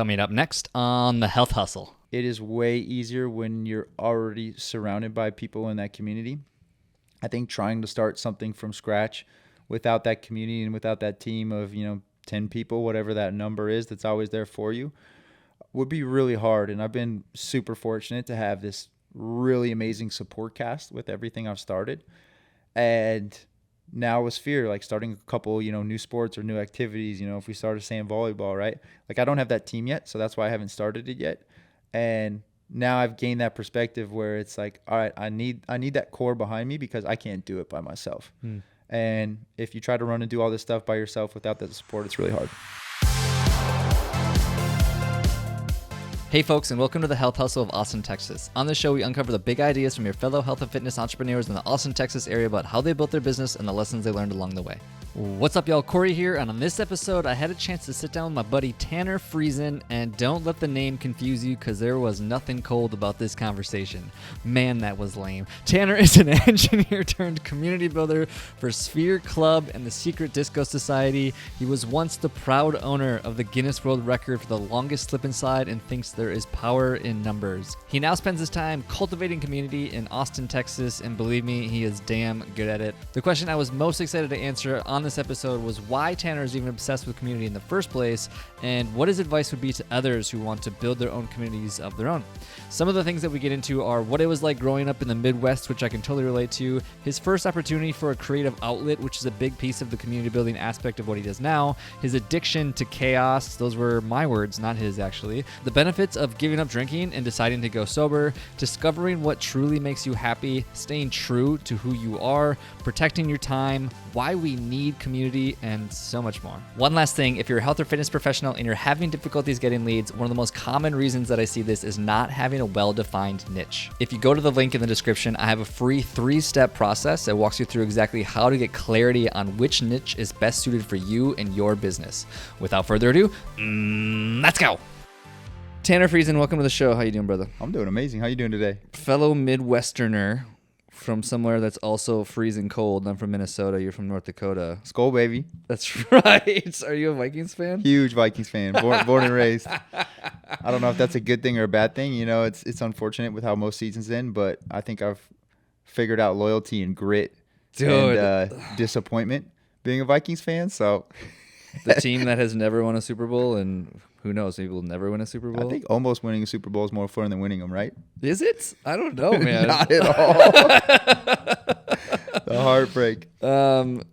Coming up next on The Health Hustle. It is way easier when you're already surrounded by people in that community. I think trying to start something from scratch without that community and without that team of, 10 people, whatever that number is that's always there for you, would be really hard. And I've been super fortunate to have this really amazing support cast with everything I've started. And now with Sphere, like starting a couple, new sports or new activities, if we started saying volleyball, right? Like I don't have that team yet, so that's why I haven't started it yet. And now I've gained that perspective where it's like, all right, I need that core behind me because I can't do it by myself. And if you try to run and do all this stuff by yourself without that support, it's really hard. Hey folks, and welcome to the Health Hustle of Austin, Texas. On this show, we uncover the big ideas from your fellow health and fitness entrepreneurs in the Austin, Texas area about how they built their business and the lessons they learned along the way. What's up, y'all? Corey here, and on this episode, I had a chance to sit down with my buddy Tanner Friesen, and don't let the name confuse you because there was nothing cold about this conversation. Man, that was lame. Tanner is an engineer turned community builder for Sphere Club and the Secret Disco Society. He was once the proud owner of the Guinness World Record for the longest slip and slide and thinks there is power in numbers. He now spends his time cultivating community in Austin, Texas, and believe me, he is damn good at it. The question I was most excited to answer on this episode was why Tanner is even obsessed with community in the first place, and what his advice would be to others who want to build their own communities of their own. Some of the things that we get into are what it was like growing up in the Midwest, which I can totally relate to, his first opportunity for a creative outlet, which is a big piece of the community building aspect of what he does now, his addiction to chaos, those were my words, not his actually, the benefits of giving up drinking and deciding to go sober, discovering what truly makes you happy, staying true to who you are, protecting your time, why we need community, and so much more. One last thing, if you're a health or fitness professional and you're having difficulties getting leads, one of the most common reasons that I see this is not having a well-defined niche. If you go to the link in the description, I have a free 3-step process that walks you through exactly how to get clarity on which niche is best suited for you and your business. Without further ado, let's go. Tanner Friesen, welcome to the show. How you doing, brother? I'm doing amazing. How you doing today? Fellow Midwesterner from somewhere that's also freezing cold. I'm from Minnesota. You're from North Dakota. Skol, baby. That's right. Are you a Vikings fan? Huge Vikings fan. Born and raised. I don't know if that's a good thing or a bad thing. It's unfortunate with how most seasons end, but I think I've figured out loyalty and grit and disappointment being a Vikings fan. So the team that has never won a Super Bowl, and who knows, maybe we'll never win a Super Bowl. I think almost winning a Super Bowl is more fun than winning them, right? Is it? I don't know, man. Not at all. The heartbreak.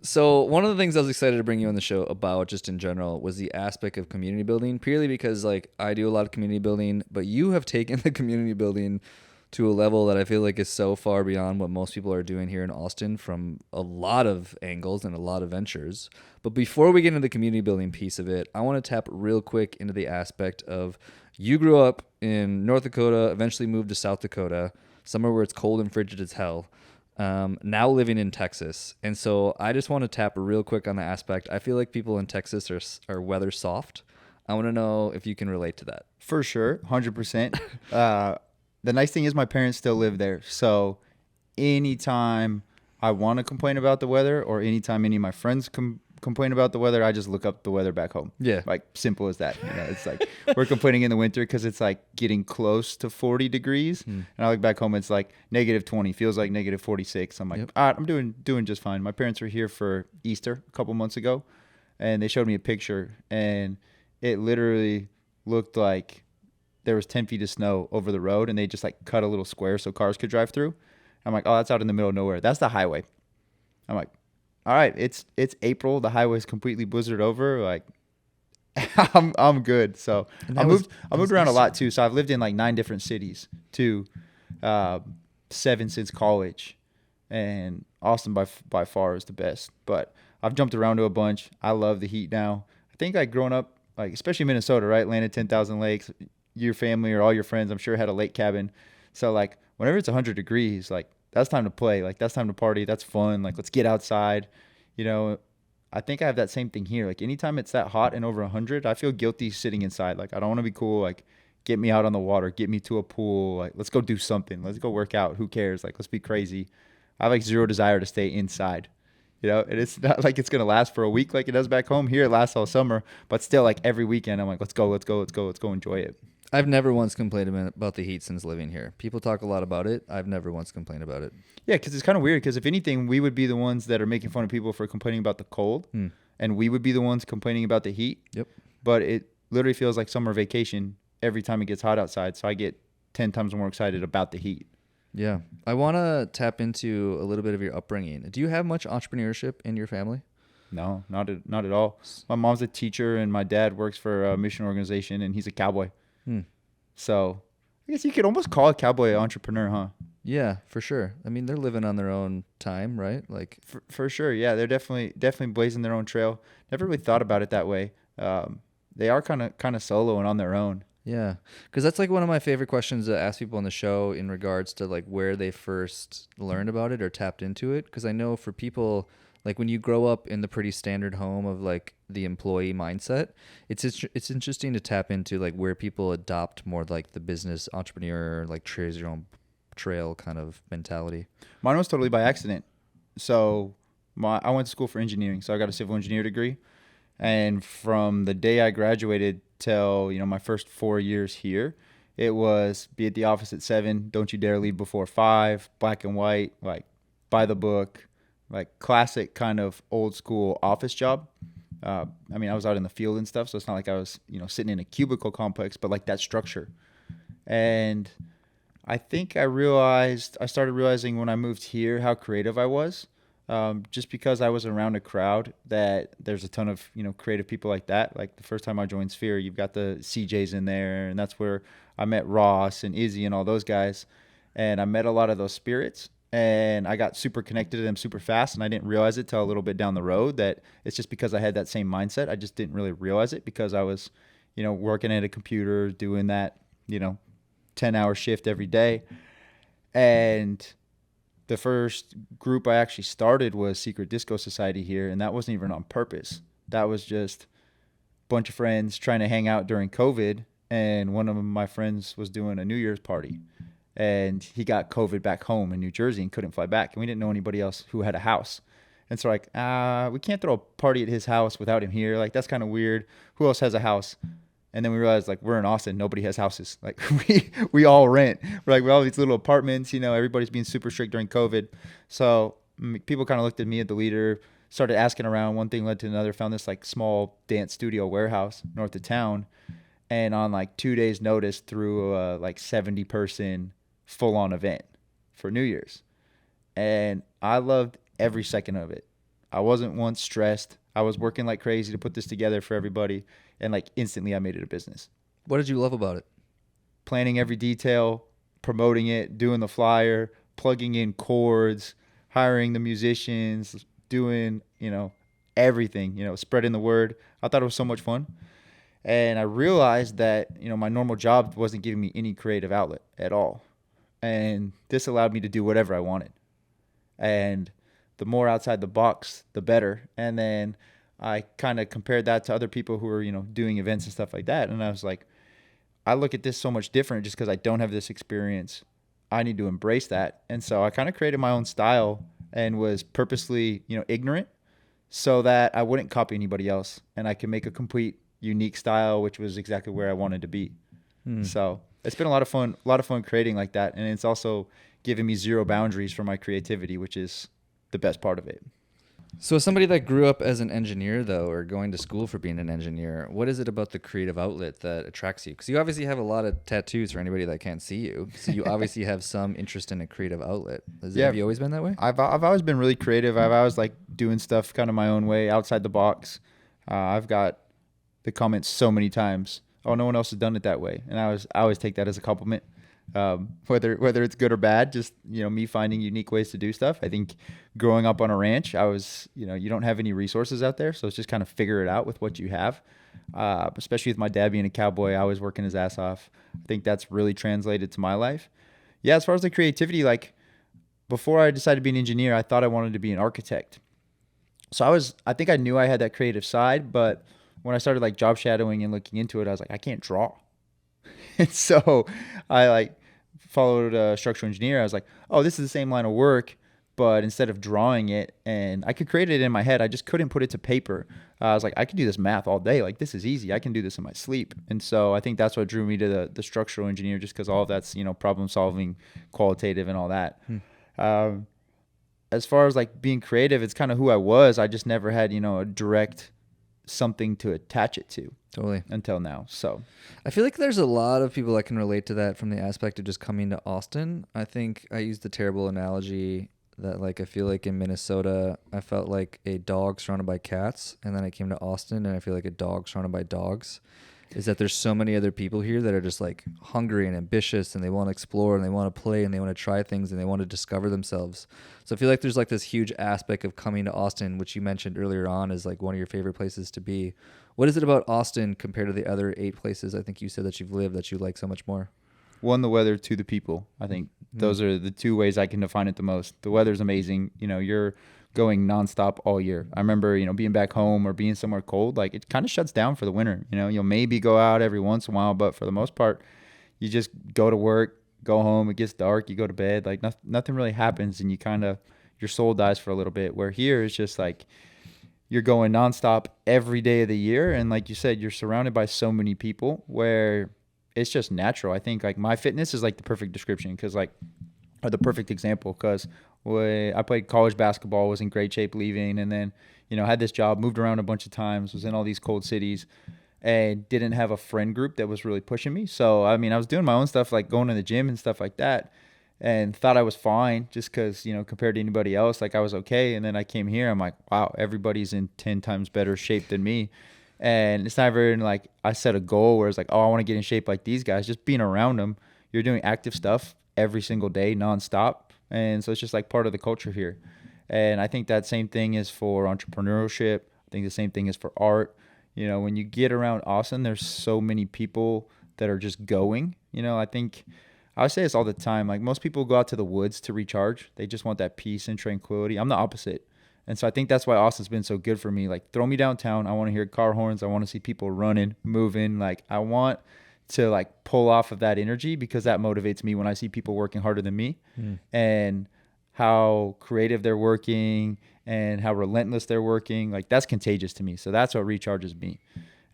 So one of the things I was excited to bring you on the show about just in general was the aspect of community building, purely because like I do a lot of community building, but you have taken the community building to a level that I feel like is so far beyond what most people are doing here in Austin from a lot of angles and a lot of ventures. But before we get into the community building piece of it, I want to tap real quick into the aspect of you grew up in North Dakota, eventually moved to South Dakota, somewhere where it's cold and frigid as hell, now living in Texas. And so I just want to tap real quick on the aspect. I feel like people in Texas are weather soft. I want to know if you can relate to that. For sure, 100%. The nice thing is my parents still live there. So anytime I want to complain about the weather or anytime any of my friends complain about the weather, I just look up the weather back home. Yeah. Like simple as that. It's like we're complaining in the winter because it's like getting close to 40 degrees. And I look back home, it's like negative 20, feels like negative 46. I'm like, all right, I'm doing just fine. My parents were here for Easter a couple months ago and they showed me a picture and it literally looked like there was 10 feet of snow over the road and they just like cut a little square so cars could drive through. I'm like, oh, that's out in the middle of nowhere. That's the highway. I'm like, all right, it's April. The highway's completely blizzarded over. Like, I'm good. So I moved around a lot too. So I've lived in like 9 different cities too, 7 since college, and Austin by far is the best. But I've jumped around to a bunch. I love the heat now. I think like growing up, like especially Minnesota, right? Landed 10,000 lakes. Your family or all your friends, I'm sure, had a lake cabin. So like whenever it's 100 degrees, like that's time to play. Like that's time to party. That's fun. Like let's get outside. I think I have that same thing here. Like anytime it's that hot and over 100, I feel guilty sitting inside. Like I don't want to be cool. Like get me out on the water, get me to a pool. Like let's go do something. Let's go work out. Who cares? Like let's be crazy. I have like zero desire to stay inside. And it's not like it's going to last for a week like it does back home. Here it lasts all summer, but still, like, every weekend I'm like, let's go enjoy it. I've never once complained about the heat since living here. People talk a lot about it. I've never once complained about it. Yeah, because it's kind of weird, because if anything, we would be the ones that are making fun of people for complaining about the cold, and we would be the ones complaining about the heat. Yep. But it literally feels like summer vacation every time it gets hot outside, so I get 10 times more excited about the heat. Yeah. I want to tap into a little bit of your upbringing. Do you have much entrepreneurship in your family? No, not at all. My mom's a teacher, and my dad works for a mission organization, and he's a cowboy. So I guess you could almost call a cowboy an entrepreneur, huh? Yeah, for sure. I mean, they're living on their own time, right? Like for sure. Yeah, they're definitely blazing their own trail. Never really thought about it that way. They are kind of solo and on their own. Yeah, because that's like one of my favorite questions to ask people on the show in regards to like where they first learned about it or tapped into it. Because I know for people, like when you grow up in the pretty standard home of like the employee mindset, it's interesting to tap into like where people adopt more like the business entrepreneur, like choose your own trail kind of mentality. Mine was totally by accident. So I went to school for engineering, so I got a civil engineer degree. And from the day I graduated till, my first 4 years here, it was be at the office at 7, don't you dare leave before 5, black and white, like by the book, like classic kind of old school office job. I was out in the field and stuff, so it's not like I was, sitting in a cubicle complex, but like that structure. And I think I started realizing when I moved here how creative I was. Just because I was around a crowd that there's a ton of, creative people like that. Like the first time I joined Sphere, you've got the CJs in there, and that's where I met Ross and Izzy and all those guys. And I met a lot of those spirits, and I got super connected to them super fast. And I didn't realize it till a little bit down the road that it's just because I had that same mindset. I just didn't really realize it because I was, working at a computer, doing that, 10-hour shift every day. And the first group I actually started was Secret Disco Society here, and that wasn't even on purpose. That was just a bunch of friends trying to hang out during COVID, and one of my friends was doing a New Year's party, and he got COVID back home in New Jersey and couldn't fly back, and we didn't know anybody else who had a house. And so like, we can't throw a party at his house without him here. Like, that's kind of weird. Who else has a house? And then we realized, like, we're in Austin. Nobody has houses. Like, we all rent. We're like, we all these little apartments. Everybody's being super strict during COVID. So people kind of looked at me as the leader, started asking around. One thing led to another. Found this, like, small dance studio warehouse north of town. And on, like, 2 days' notice threw a, like, 70-person full-on event for New Year's. And I loved every second of it. I wasn't once stressed. I was working like crazy to put this together for everybody. And like instantly I made it a business. What did you love about it? Planning every detail, promoting it, doing the flyer, plugging in chords, hiring the musicians, doing, everything, spreading the word. I thought it was so much fun. And I realized that, my normal job wasn't giving me any creative outlet at all. And this allowed me to do whatever I wanted. And the more outside the box, the better. And then I kind of compared that to other people who were, doing events and stuff like that. And I was like, I look at this so much different just because I don't have this experience. I need to embrace that. And so I kind of created my own style and was purposely, ignorant so that I wouldn't copy anybody else. And I could make a complete unique style, which was exactly where I wanted to be. So it's been a lot of fun creating like that. And it's also given me zero boundaries for my creativity, which is the best part of it. So as somebody that grew up as an engineer, though, or going to school for being an engineer, what is it about the creative outlet that attracts you? Because you obviously have a lot of tattoos for anybody that can't see you. So you obviously have some interest in a creative outlet. Have you always been that way? I've always been really creative. I've always like doing stuff kind of my own way, outside the box. I've got the comments so many times, oh, no one else has done it that way. And I always take that as a compliment. Whether it's good or bad, just, me finding unique ways to do stuff. I think growing up on a ranch, I was, you don't have any resources out there. So it's just kind of figure it out with what you have. Especially with my dad being a cowboy, I was working his ass off. I think that's really translated to my life. Yeah. As far as the creativity, like before I decided to be an engineer, I thought I wanted to be an architect. So I think I knew I had that creative side, but when I started like job shadowing and looking into it, I was like, I can't draw. And so I like followed a structural engineer. I was like, oh, this is the same line of work, But instead of drawing it, and I could create it in my head, I just couldn't put it to paper. I was like, I could do this math all day. Like, this is easy. I can do this in my sleep. And so I think that's what drew me to the structural engineer, just because all of that's, problem solving, qualitative, and all that. As far as like being creative, it's kind of who I was. I just never had, a direct something to attach it to. Totally. Until now. So I feel like there's a lot of people that can relate to that from the aspect of just coming to Austin. I think I used the terrible analogy that like I feel like in Minnesota I felt like a dog surrounded by cats, and then I came to Austin and I feel like a dog surrounded by dogs. Is that there's so many other people here that are just like hungry and ambitious, and they want to explore and they want to play and they want to try things and they want to discover themselves. So I feel like there's like this huge aspect of coming to Austin, which you mentioned earlier on is like one of your favorite places to be. What is it about Austin compared to the other 8 places I think you said that you've lived that you like so much more? 1, the weather, 2, the people. I think those are the 2 ways I can define it the most. The weather's amazing. You're going nonstop all year. I remember, being back home or being somewhere cold, like it kind of shuts down for the winter. You'll maybe go out every once in a while, but for the most part, you just go to work, go home, it gets dark, you go to bed, like nothing really happens, and your soul dies for a little bit. Where here it's just like you're going nonstop every day of the year, and like you said, you're surrounded by so many people where it's just natural. I think like my fitness is like the perfect description, or the perfect example, because I played college basketball, was in great shape leaving, and then, had this job, moved around a bunch of times, was in all these cold cities, and didn't have a friend group that was really pushing me. So, I was doing my own stuff, like going to the gym and stuff like that, and thought I was fine just because, compared to anybody else, like I was okay. And then I came here, I'm like, wow, everybody's in 10 times better shape than me. And it's not very like I set a goal where it's like, oh, I want to get in shape like these guys. Just being around them, you're doing active stuff every single day, nonstop. And so it's just like part of the culture here. And I think that same thing is for entrepreneurship. I think the same thing is for art. When you get around Austin, there's so many people that are just going. I think I would say this all the time. Like most people go out to the woods to recharge. They just want that peace and tranquility. I'm the opposite. And so I think that's why Austin's been so good for me. Like throw me downtown. I want to hear car horns. I want to see people running, moving. Like I want to like pull off of that energy, because that motivates me when I see people working harder than me and how creative they're working and how relentless they're working. Like that's contagious to me. So that's what recharges me.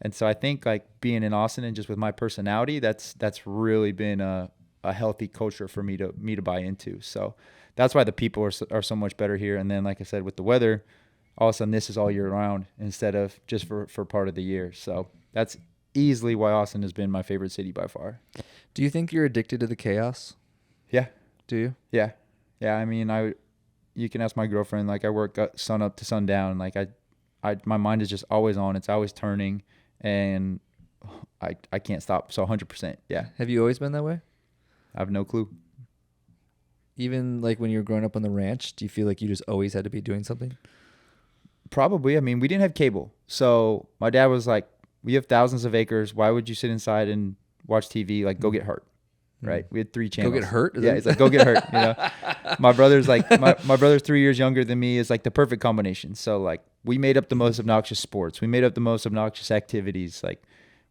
And so I think like being in Austin and just with my personality, that's really been a healthy culture for me to buy into. So that's why the people are so much better here. And then, like I said, with the weather, all of a sudden this is all year round instead of just for part of the year. So that's easily why Austin has been my favorite city by far. Do you think you're addicted to the chaos? Yeah. Do you? Yeah. You can ask my girlfriend. Like I work sun up to sundown. Like my mind is just always on. It's always turning, and I can't stop. So 100%. Yeah. Have you always been that way? I have no clue. Even like when you were growing up on the ranch, do you feel like you just always had to be doing something? Probably. We didn't have cable. So my dad was like, we have thousands of acres. Why would you sit inside and watch TV? Like, go get hurt. Right? We had 3 channels. Go get hurt? It's like, go get hurt. My brother's like, my brother's 3 years younger than me, is like the perfect combination. So like we made up the most obnoxious sports. We made up the most obnoxious activities. Like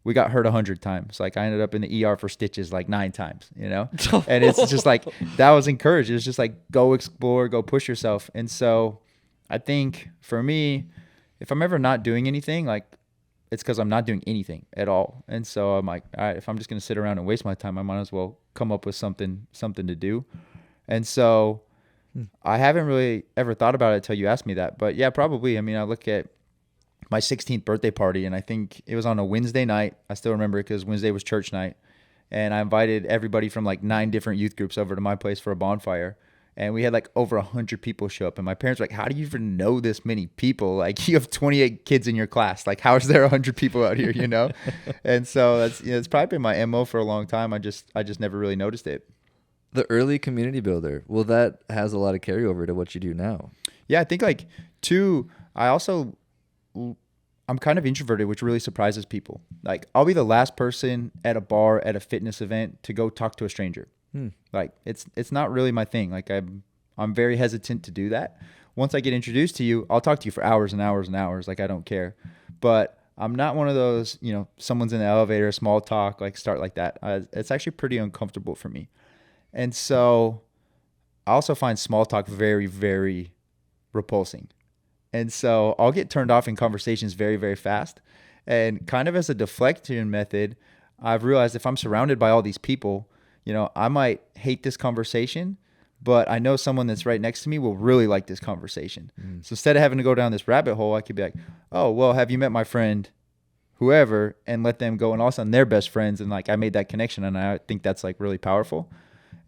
we got hurt 100 times. Like I ended up in the ER for stitches like 9 times, and it's just like, that was encouraged. It was just like, go explore, go push yourself. And so I think for me, if I'm ever not doing anything, like it's because I'm not doing anything at all. And so I'm like, all right, if I'm just going to sit around and waste my time, I might as well come up with something to do. And so I haven't really ever thought about it until you asked me that. But yeah, probably. I look at my 16th birthday party, and I think it was on a Wednesday night. I still remember it because Wednesday was church night. And I invited everybody from like 9 different youth groups over to my place for a bonfire. And we had like over 100 people show up. And my parents were like, how do you even know this many people? Like you have 28 kids in your class. Like how is there 100 people out here, And so it's probably been my MO for a long time. I just never really noticed it. The early community builder. Well, that has a lot of carryover to what you do now. Yeah, I think like I'm kind of introverted, which really surprises people. Like I'll be the last person at a bar, at a fitness event to go talk to a stranger. Like it's not really my thing. Like I'm very hesitant to do that. Once I get introduced to you, I'll talk to you for hours and hours and hours. Like I don't care, but I'm not one of those, someone's in the elevator, small talk, like start like that. It's actually pretty uncomfortable for me. And so I also find small talk very, very repulsing. And so I'll get turned off in conversations very, very fast. And kind of as a deflection method, I've realized if I'm surrounded by all these people, I might hate this conversation, but I know someone that's right next to me will really like this conversation. So instead of having to go down this rabbit hole, I could be like, oh, well, have you met my friend whoever, and let them go, and all of a sudden they're best friends, and like I made that connection, and I think that's like really powerful.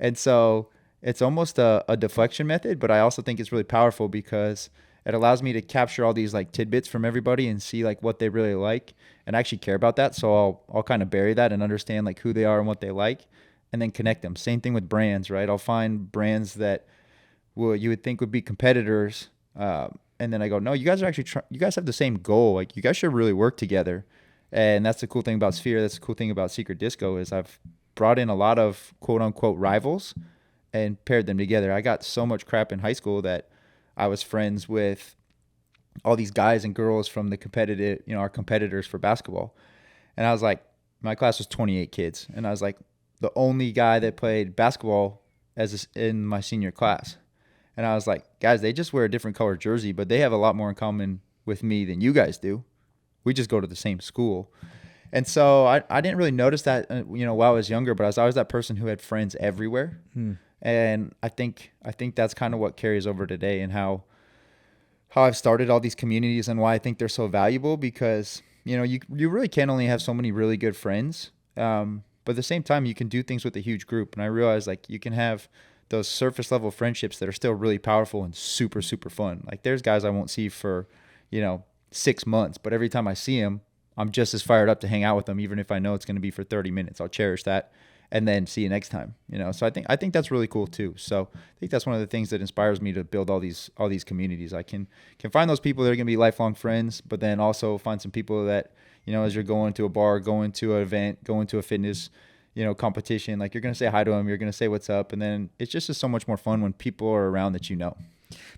And so it's almost a deflection method, but I also think it's really powerful because it allows me to capture all these like tidbits from everybody and see like what they really like and actually care about that. So I'll kind of bury that and understand like who they are and what they like, and then connect them. Same thing with brands, right? I'll find brands that you would think would be competitors, and then I go, no, you guys are actually you guys have the same goal. Like you guys should really work together. And that's the cool thing about Sphere. That's the cool thing about Secret Disco is I've brought in a lot of quote unquote rivals and paired them together. I got so much crap in high school that I was friends with all these guys and girls from the competitive, our competitors for basketball. And I was like, my class was 28 kids. And I was like the only guy that played basketball in my senior class. And I was like, guys, they just wear a different color jersey, but they have a lot more in common with me than you guys do. We just go to the same school. And so I didn't really notice that, while I was younger, but I was always that person who had friends everywhere. And I think that's kind of what carries over today, and how I've started all these communities and why I think they're so valuable, because, you really can only have so many really good friends. But at the same time, you can do things with a huge group. And I realized like you can have those surface level friendships that are still really powerful and super, super fun. Like there's guys I won't see for, 6 months, but every time I see them, I'm just as fired up to hang out with them, even if I know it's going to be for 30 minutes. I'll cherish that and then see you next time. So I think that's really cool too. So I think that's one of the things that inspires me to build all these communities. I can find those people that are going to be lifelong friends, but then also find some people that, as you're going to a bar, going to an event, going to a fitness, competition, like you're going to say hi to them, you're going to say what's up. And then it's just so much more fun when people are around that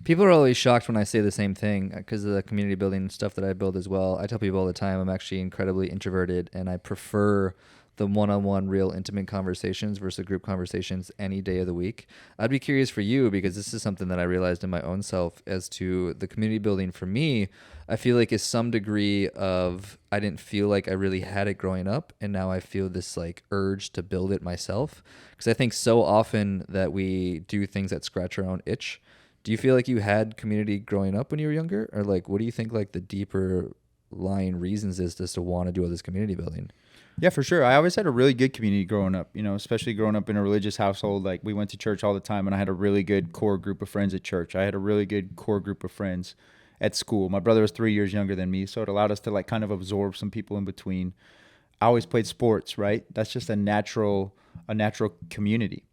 People are always shocked when I say the same thing because of the community building stuff that I build as well. I tell people all the time I'm actually incredibly introverted, and I prefer the one-on-one real intimate conversations versus group conversations any day of the week. I'd be curious for you, because this is something that I realized in my own self as to the community building for me. I feel like is some degree of I didn't feel like I really had it growing up, and now I feel this like urge to build it myself, because I think so often that we do things that scratch our own itch. Do you feel like you had community growing up when you were younger? Or like, what do you think like the deeper lying reasons is just to want to do all this community building? Yeah, for sure. I always had a really good community growing up, especially growing up in a religious household. Like we went to church all the time, and I had a really good core group of friends at church. I had a really good core group of friends at school. My brother was 3 years younger than me, so it allowed us to like kind of absorb some people in between. I always played sports, right? That's just a natural community,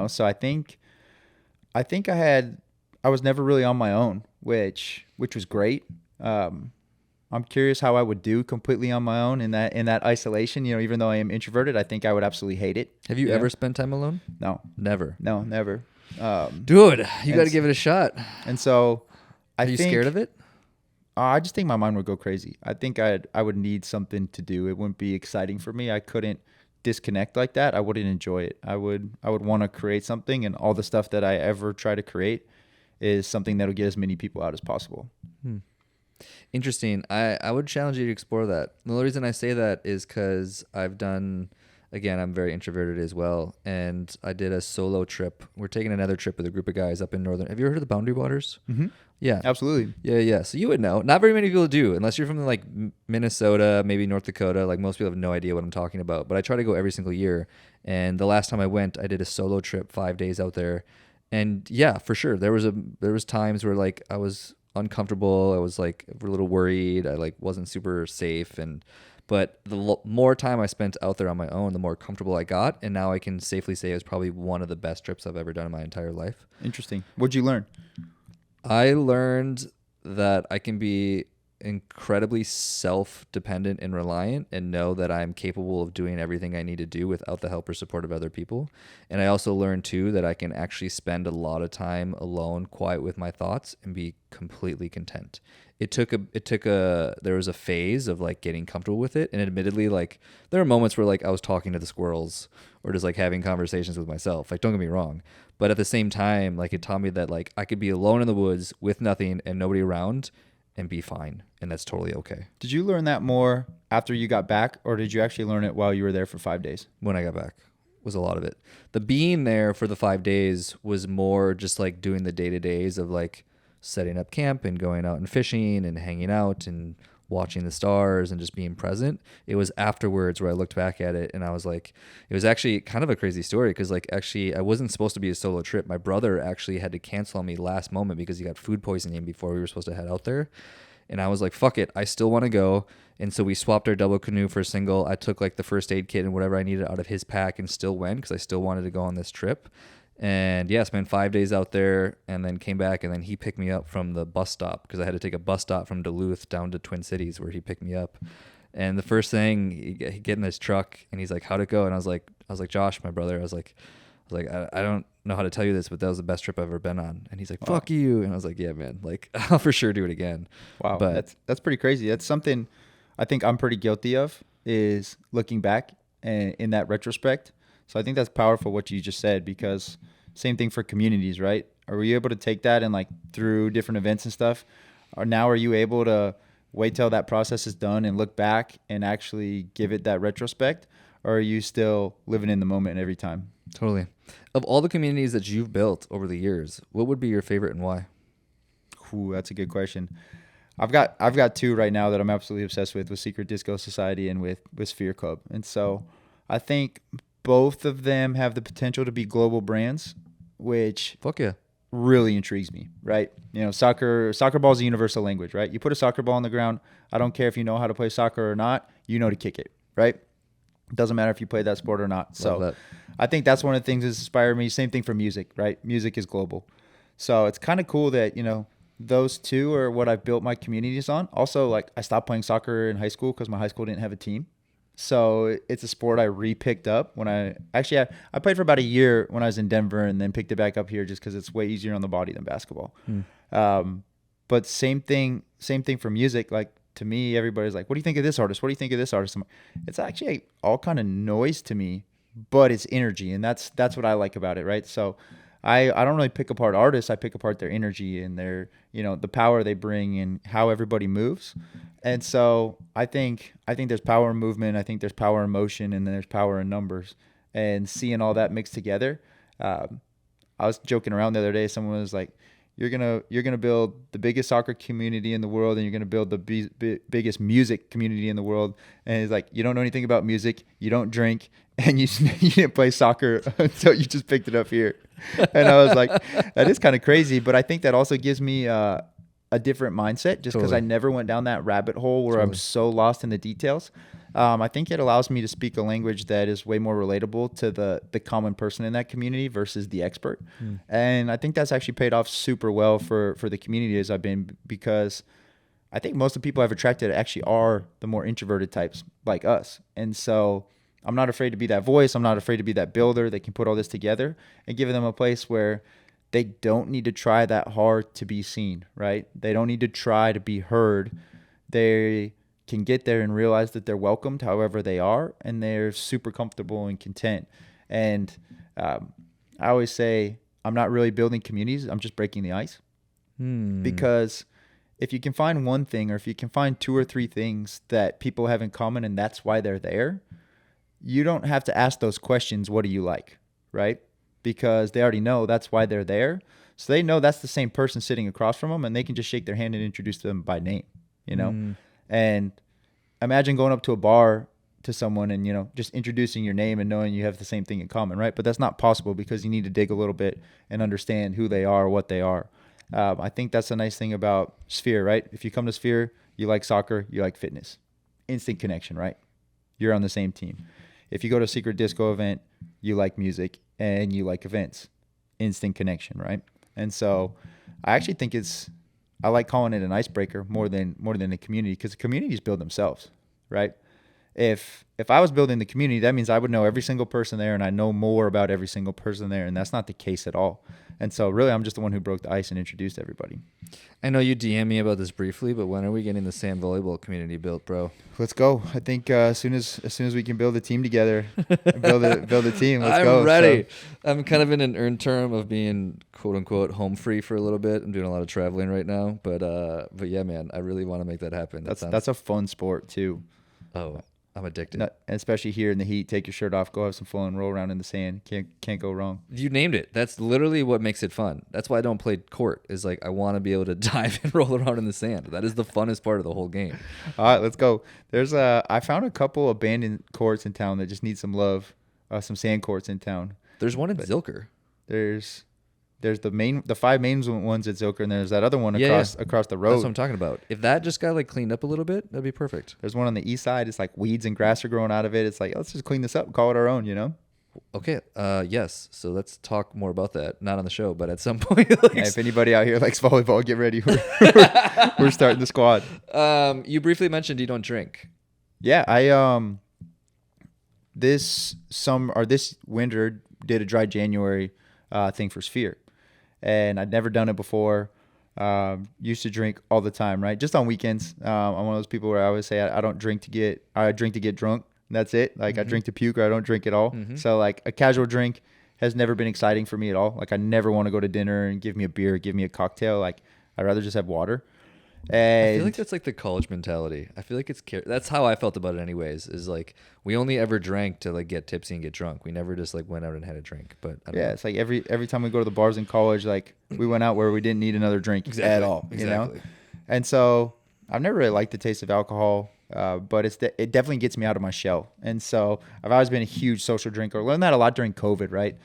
So I think I was never really on my own, which was great. I'm curious how I would do completely on my own in that isolation. Even though I am introverted, I think I would absolutely hate it. Have you ever spent time alone? No, never. No, never. Dude, you got to give it a shot. And so, Are you scared of it? I just think my mind would go crazy. I think I would need something to do. It wouldn't be exciting for me. I couldn't disconnect like that. I wouldn't enjoy it. I would want to create something, and all the stuff that I ever try to create is something that'll get as many people out as possible. Interesting. I would challenge you to explore that. The only reason I say that is because I'm very introverted as well, and I did a solo trip. We're taking another trip with a group of guys up in northern. Have you ever heard of the Boundary Waters? Mm-hmm. Yeah. Absolutely. Yeah. So you would know. Not very many people do, unless you're from like Minnesota, maybe North Dakota. Like most people have no idea what I'm talking about, but I try to go every single year. And the last time I went, I did a solo trip, 5 days out there. And yeah, for sure. There was times where like I was uncomfortable. I was like a little worried. I like wasn't super safe. But the more time I spent out there on my own, the more comfortable I got. And now I can safely say it was probably one of the best trips I've ever done in my entire life. Interesting. What'd you learn? I learned that I can be incredibly self-dependent and reliant, and know that I'm capable of doing everything I need to do without the help or support of other people. And I also learned too that I can actually spend a lot of time alone, quiet with my thoughts, and be completely content. There was a phase of like getting comfortable with it. And admittedly, like there are moments where like I was talking to the squirrels or just like having conversations with myself. Like, don't get me wrong. But at the same time, like it taught me that like I could be alone in the woods with nothing and nobody around and be fine. And that's totally okay. Did you learn that more after you got back, or did you actually learn it while you were there for 5 days? When I got back was a lot of it. The being there for the 5 days was more just like doing the day-to-days of like setting up camp and going out and fishing and hanging out and watching the stars and just being present. It was afterwards where I looked back at it and I was like, it was actually kind of a crazy story because like actually I wasn't supposed to be a solo trip. My brother actually had to cancel on me last moment because he got food poisoning before we were supposed to head out there. And I was like, fuck it, I still want to go. And so we swapped our double canoe for a single. I took like the first aid kit and whatever I needed out of his pack and still went because I still wanted to go on this trip. And yeah, spent 5 days out there and then came back, and then he picked me up from the bus stop because I had to take a bus stop from Duluth down to Twin Cities where he picked me up. And the first thing, he get in this truck and he's like, how'd it go? And I was like, Josh, my brother, I was like, I don't know how to tell you this, but that was the best trip I've ever been on. And he's like, fuck you. And I was like, yeah, man, like I'll for sure do it again. Wow. But That's pretty crazy. That's something I think I'm pretty guilty of, is looking back and in that retrospect. So I think that's powerful what you just said, because same thing for communities, right? Are you able to take that and like through different events and stuff? Or now are you able to wait till that process is done and look back and actually give it that retrospect? Or are you still living in the moment every time? Totally. Of all the communities that you've built over the years, what would be your favorite and why? Ooh, that's a good question. I've got two right now that I'm absolutely obsessed with Secret Disco Society and with Sphere Club. And so I think both of them have the potential to be global brands, which Fuck yeah. really intrigues me, right? You know, soccer ball is a universal language, right? You put a soccer ball on the ground, I don't care if you know how to play soccer or not, you know to kick it, right? It doesn't matter if you play that sport or not. So I think that's one of the things that inspired me. Same thing for music, right? Music is global. So it's kind of cool that, you know, those two are what I've built my communities on. Also, like I stopped playing soccer in high school because my high school didn't have a team. So it's a sport I re-picked up when I played for about a year when I was in Denver, and then picked it back up here just because it's way easier on the body than basketball. But same thing for music. Like to me, everybody's like, what do you think of this artist? What do you think of this artist? It's actually all kind of noise to me, but it's energy. And that's what I like about it. Right. So I don't really pick apart artists. I pick apart their energy and their, you know, the power they bring and how everybody moves. And so I think there's power in movement. I think there's power in motion, and then there's power in numbers, and seeing all that mixed together. I was joking around the other day. Someone was like, you're gonna build the biggest soccer community in the world, and you're gonna build the biggest music community in the world. And it's like, you don't know anything about music, you don't drink, and you didn't play soccer until you just picked it up here. And I was like, that is kind of crazy. But I think that also gives me a different mindset, just because I never went down that rabbit hole where I'm so lost in the details. I think it allows me to speak a language that is way more relatable to the common person in that community versus the expert. And I think that's actually paid off super well for the communities I've been, because I think most of the people I've attracted actually are the more introverted types like us. And so I'm not afraid to be that voice. I'm not afraid to be that builder that can put all this together and give them a place where they don't need to try that hard to be seen, right? They don't need to try to be heard. They can get there and realize that they're welcomed however they are, and they're super comfortable and content. And I always say, I'm not really building communities, I'm just breaking the ice. Because if you can find one thing, or if you can find two or three things that people have in common and that's why they're there, you don't have to ask those questions, what do you like, right? Because they already know that's why they're there. So they know that's the same person sitting across from them, and they can just shake their hand and introduce them by name, you know? And imagine going up to a bar to someone and, you know, just introducing your name and knowing you have the same thing in common, right? But that's not possible, because you need to dig a little bit and understand who they are, what they are. I think that's the nice thing about Sphere, right? If you come to Sphere, you like soccer, you like fitness. Instant connection, right? You're on the same team. If you go to a Secret Disco event, you like music and you like events. Instant connection, right? And so I actually think it's I like calling it an icebreaker more than a community, because the communities build themselves, right? If I was building the community, that means I would know every single person there, and I know more about every single person there, and that's not the case at all. And so really, I'm just the one who broke the ice and introduced everybody. I know you DM me about this briefly, but when are we getting the sand volleyball community built, bro? Let's go. I think as soon as we can build a team together, build a team. Let's go. I'm ready. So, I'm kind of in an earned term of being quote unquote home free for a little bit. I'm doing a lot of traveling right now, but yeah, man, I really want to make that happen. That's a fun sport too. Oh, I'm addicted. Especially here in the heat. Take your shirt off, go have some fun, roll around in the sand. Can't go wrong. You named it. That's literally what makes it fun. That's why I don't play court. Is like I want to be able to dive and roll around in the sand. That is the funnest part of the whole game. All right, let's go. I found a couple abandoned courts in town that just need some love. Some sand courts in town. There's one in Zilker. There's the 5 main ones at Zilker, and there's that other one across the road. That's what I'm talking about. If that just got like cleaned up a little bit, that'd be perfect. There's one on the east side. It's like weeds and grass are growing out of it. It's like, let's just clean this up and call it our own, you know? Okay. Yes. So let's talk more about that. Not on the show, but at some point. If anybody out here likes volleyball, get ready. We're starting the squad. You briefly mentioned you don't drink. Yeah, I this winter did a dry January thing for Sphere. And I'd never done it before. Used to drink all the time, right? Just on weekends. I'm one of those people where I always say I drink to get drunk. And that's it. Like I drink to puke, or I don't drink at all. So like a casual drink has never been exciting for me at all. Like I never want to go to dinner and give me a beer, give me a cocktail. Like I'd rather just have water. And I feel like that's like the college mentality. I feel like that's how I felt about it anyways, is like we only ever drank to like get tipsy and get drunk. We never just like went out and had a drink. But I don't know. It's like every time we go to the bars in college, like we went out where we didn't need another drink at all, you know? And so I've never really liked the taste of alcohol, but it definitely gets me out of my shell. And so I've always been a huge social drinker. Learned that a lot during COVID, right?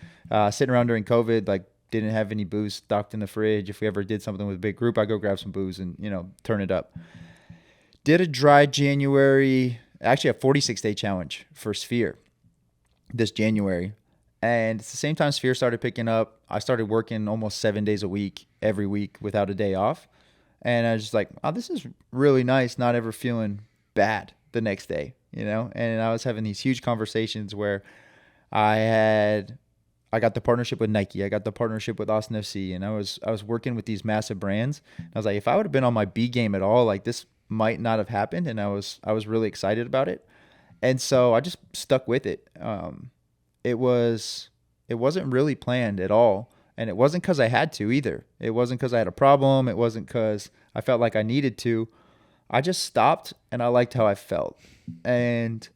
Sitting around during COVID, like didn't have any booze stocked in the fridge. If we ever did something with a big group, I'd go grab some booze and, turn it up. Did a dry January, actually a 46-day challenge for Sphere this January. And it's the same time Sphere started picking up. I started working almost 7 days a week, every week without a day off. And I was just like, oh, this is really nice, not ever feeling bad the next day, And I was having these huge conversations where I got the partnership with Nike. I got the partnership with Austin FC, and I was working with these massive brands. I was like, if I would have been on my B game at all, like this might not have happened. And I was really excited about it. And so I just stuck with it. It wasn't really planned at all. And it wasn't because I had to either. It wasn't because I had a problem. It wasn't because I felt like I needed to. I just stopped and I liked how I felt. And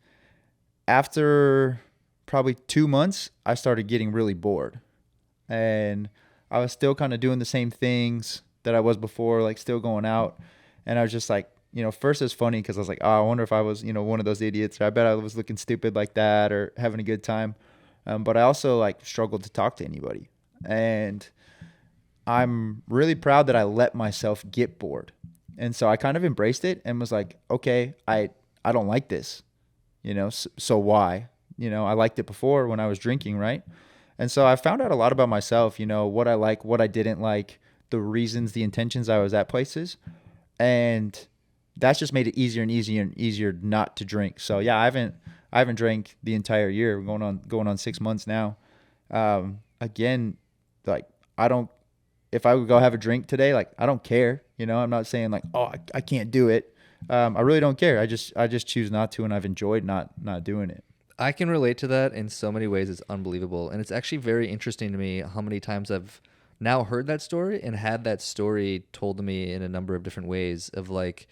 after probably 2 months, I started getting really bored. And I was still kind of doing the same things that I was before, like still going out. And I was just like, first it's funny because I was like, oh, I wonder if I was, one of those idiots. Or I bet I was looking stupid like that or having a good time. But I also like struggled to talk to anybody. And I'm really proud that I let myself get bored. And so I kind of embraced it and was like, okay, I don't like this, so why? I liked it before when I was drinking, right? And so I found out a lot about myself, what I like, what I didn't like, the reasons, the intentions I was at places. And that's just made it easier and easier and easier not to drink. So yeah, I haven't drank the entire year. We're going on 6 months now. Again, like if I would go have a drink today, like I don't care, I'm not saying like, oh, I can't do it. I really don't care. I just choose not to. And I've enjoyed not doing it. I can relate to that in so many ways. It's unbelievable. And it's actually very interesting to me how many times I've now heard that story and had that story told to me in a number of different ways of like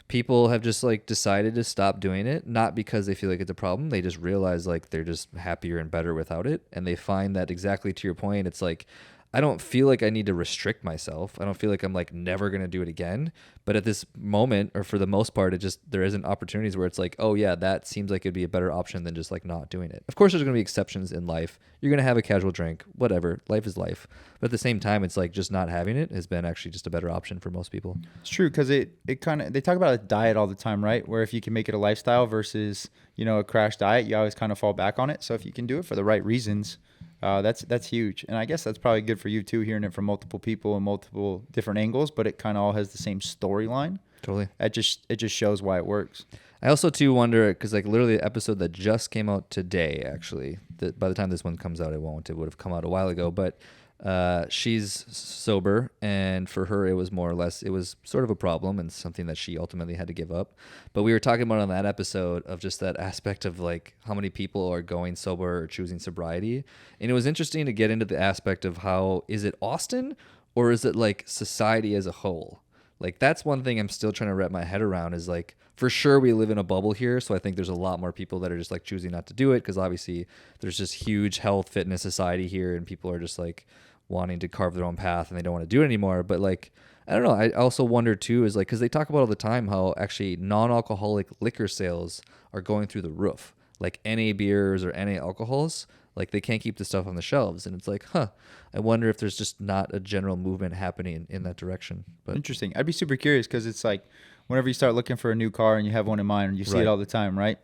people have just like decided to stop doing it, not because they feel like it's a problem. They just realize like they're just happier and better without it. And they find that exactly to your point, it's like, I don't feel like I need to restrict myself. I don't feel like I'm like never going to do it again. But at this moment, or for the most part, there isn't opportunities where it's like, oh yeah, that seems like it'd be a better option than just like not doing it. Of course, there's going to be exceptions in life. You're going to have a casual drink, whatever. Life is life. But at the same time, it's like just not having it has been actually just a better option for most people. It's true because they talk about a diet all the time, right? Where if you can make it a lifestyle versus, a crash diet, you always kind of fall back on it. So if you can do it for the right reasons, that's huge. And I guess that's probably good for you too, hearing it from multiple people and multiple different angles, but it kind of all has the same storyline. Totally. It just shows why it works. I also too wonder, because like literally the episode that just came out today, actually, by the time this one comes out, it would have come out a while ago, but she's sober, and for her it was more or less, it was sort of a problem and something that she ultimately had to give up. But we were talking about on that episode of just that aspect of like how many people are going sober or choosing sobriety, and it was interesting to get into the aspect of how, is it Austin or is it like society as a whole? Like that's one thing I'm still trying to wrap my head around, is like, for sure we live in a bubble here, so I think there's a lot more people that are just like choosing not to do it, because obviously there's just huge health fitness society here, and people are just like wanting to carve their own path and they don't want to do it anymore. But like, I don't know, I also wonder too, is like, because they talk about all the time how actually non-alcoholic liquor sales are going through the roof, like NA beers or NA alcohols, like they can't keep the stuff on the shelves, and it's like, I wonder if there's just not a general movement happening in that direction. But interesting. I'd be super curious, because it's like whenever you start looking for a new car and you have one in mind, and you see it all the time, right?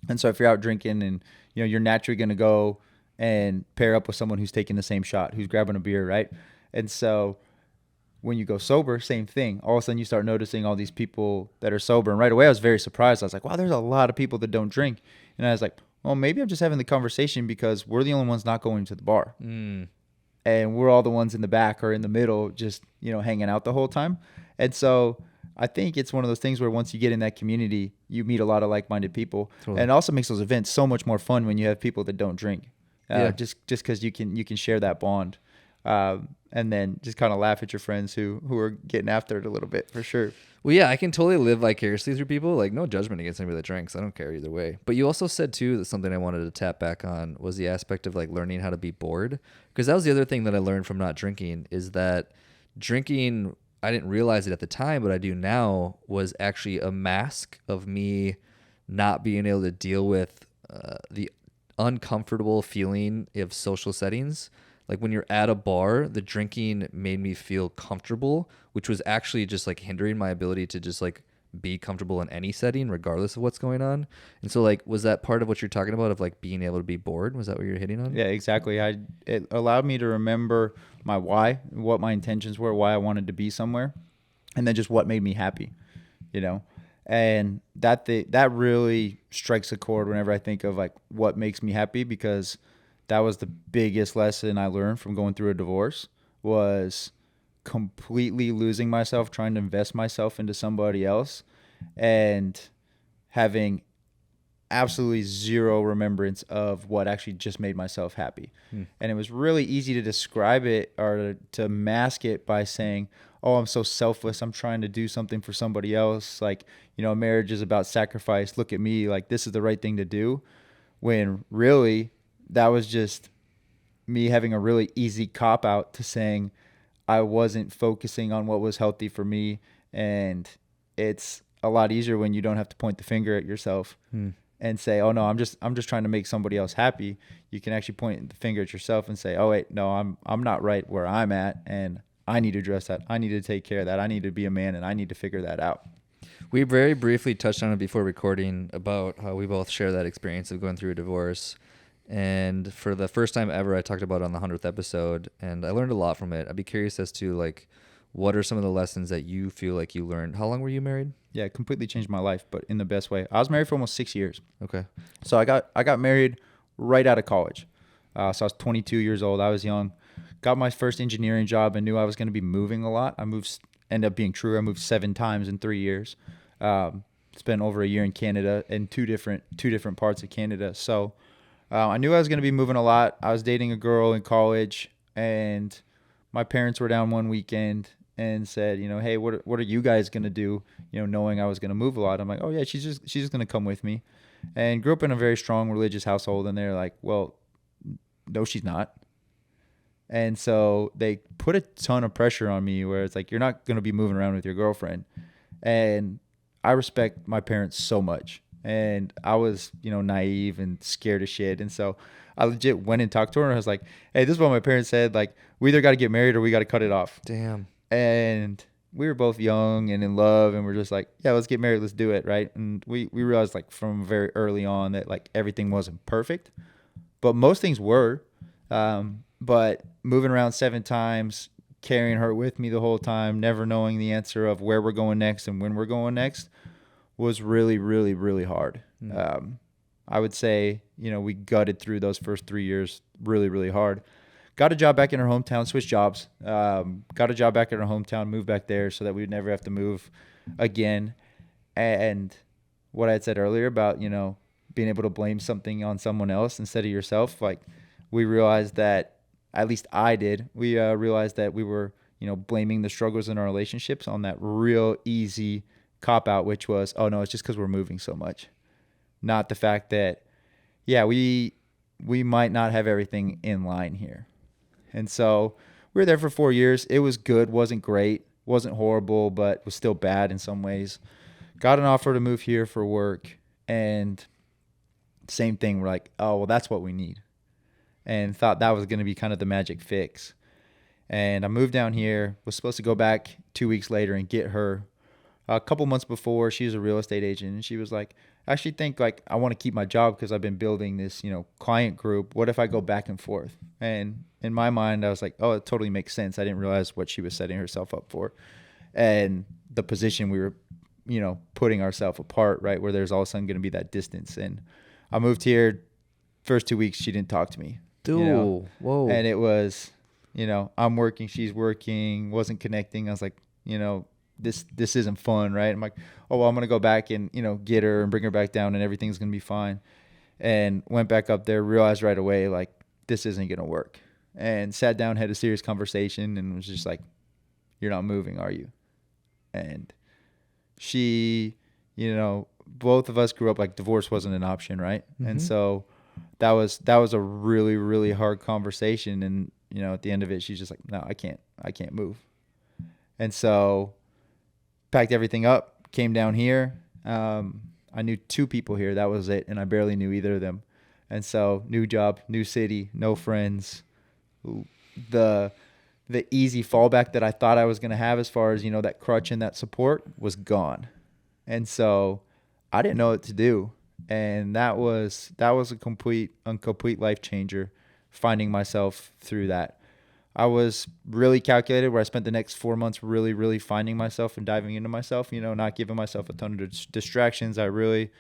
And so if you're out drinking and you're naturally going to go and pair up with someone who's taking the same shot, who's grabbing a beer, right? And so when you go sober, same thing. All of a sudden you start noticing all these people that are sober, and right away I was very surprised. I was like, wow, there's a lot of people that don't drink. And I was like, well, maybe I'm just having the conversation because we're the only ones not going to the bar. And we're all the ones in the back or in the middle just, hanging out the whole time. And so I think it's one of those things where once you get in that community, you meet a lot of like-minded people. Totally. And it also makes those events so much more fun when you have people that don't drink. Just because you can share that bond. And then just kind of laugh at your friends who are getting after it a little bit, for sure. Well, yeah, I can totally live vicariously through people. Like, no judgment against anybody that drinks. I don't care either way. But you also said, too, that something I wanted to tap back on was the aspect of, like, learning how to be bored. Because that was the other thing that I learned from not drinking, is that drinking, I didn't realize it at the time, but I do now, was actually a mask of me not being able to deal with the uncomfortable feeling of social settings. Like when you're at a bar, the drinking made me feel comfortable, which was actually just like hindering my ability to just like be comfortable in any setting, regardless of what's going on. And so like, was that part of what you're talking about, of like being able to be bored? Was that what you're hitting on? Yeah, exactly. It allowed me to remember my why, what my intentions were, why I wanted to be somewhere, and then just what made me happy, and that really strikes a chord whenever I think of like what makes me happy, because that was the biggest lesson I learned from going through a divorce, was completely losing myself, trying to invest myself into somebody else, and having absolutely zero remembrance of what actually just made myself happy. And it was really easy to describe it or to mask it by saying, oh, I'm so selfless, I'm trying to do something for somebody else. Like, marriage is about sacrifice. Look at me, like this is the right thing to do. When really that was just me having a really easy cop out to saying I wasn't focusing on what was healthy for me. And it's a lot easier when you don't have to point the finger at yourself and say, oh no, I'm just trying to make somebody else happy. You can actually point the finger at yourself and say, oh wait, no, I'm not right where I'm at, and I need to address that. I need to take care of that. I need to be a man, and I need to figure that out. We very briefly touched on it before recording about how we both share that experience of going through a divorce. And for the first time ever, I talked about it on the 100th episode, and I learned a lot from it. I'd be curious as to like, what are some of the lessons that you feel like you learned? How long were you married? Yeah, it completely changed my life, but in the best way. I was married for almost 6 years. Okay. So I got married right out of college. So I was 22 years old. I was young. Got my first engineering job and knew I was going to be moving a lot. Ended up being true. I moved 7 times in 3 years. Spent over a year in Canada, in two different parts of Canada. So I knew I was going to be moving a lot. I was dating a girl in college, and my parents were down one weekend and said, hey, what are you guys going to do? Knowing I was going to move a lot. I'm like, oh yeah, she's just going to come with me. And grew up in a very strong religious household, and they're like, well, no, she's not. And so they put a ton of pressure on me, where it's like, you're not going to be moving around with your girlfriend. And I respect my parents so much. And I was, naive and scared of shit. And so I legit went and talked to her, and I was like, hey, this is what my parents said. Like, we either got to get married or we got to cut it off. Damn. And, we were both young and in love, and we're just like, yeah, let's get married, let's do it, right? And we realized like from very early on that like everything wasn't perfect, but most things were. But moving around 7 times, carrying her with me the whole time, never knowing the answer of where we're going next and when we're going next was really, really, really hard. I would say, we gutted through those first 3 years really, really hard. Got a job back in our hometown, switched jobs. Got a job back in our hometown, moved back there so that we'd never have to move again. And what I had said earlier about, being able to blame something on someone else instead of yourself, like we realized that, at least I did, we realized that we were, blaming the struggles in our relationships on that real easy cop out, which was, oh no, it's just because we're moving so much. Not the fact that, yeah, we might not have everything in line here. And so we were there for 4 years. It was good, wasn't great, wasn't horrible, but was still bad in some ways. Got an offer to move here for work, and same thing. We're like, oh, well, that's what we need. And thought that was going to be kind of the magic fix. And I moved down here, was supposed to go back 2 weeks later and get her. A couple months before, she was a real estate agent, and she was like, I actually think like I want to keep my job because I've been building this, client group. What if I go back and forth? And in my mind, I was like, oh, it totally makes sense. I didn't realize what she was setting herself up for, and the position we were, putting ourselves apart, right, where there's all of a sudden going to be that distance. And I moved here. First 2 weeks, she didn't talk to me. Dude, whoa. And it was, I'm working, she's working, wasn't connecting. I was like, this isn't fun, right? I'm like, oh, well, I'm going to go back and, get her and bring her back down and everything's going to be fine. And went back up there, realized right away, like, this isn't going to work. And sat down, had a serious conversation, and was just like, you're not moving, are you? And she, both of us grew up like divorce wasn't an option, right? Mm-hmm. And so that was a really, really hard conversation. And, at the end of it, she's just like, no, I can't move. And so packed everything up, came down here. I knew 2 people here. That was it. And I barely knew either of them. And so new job, new city, no friends. The easy fallback that I thought I was going to have as far as, that crutch and that support was gone. And so I didn't know what to do. And that was a complete life changer, finding myself through that. I was really calculated, where I spent the next 4 months really, really finding myself and diving into myself, not giving myself a ton of distractions. I really,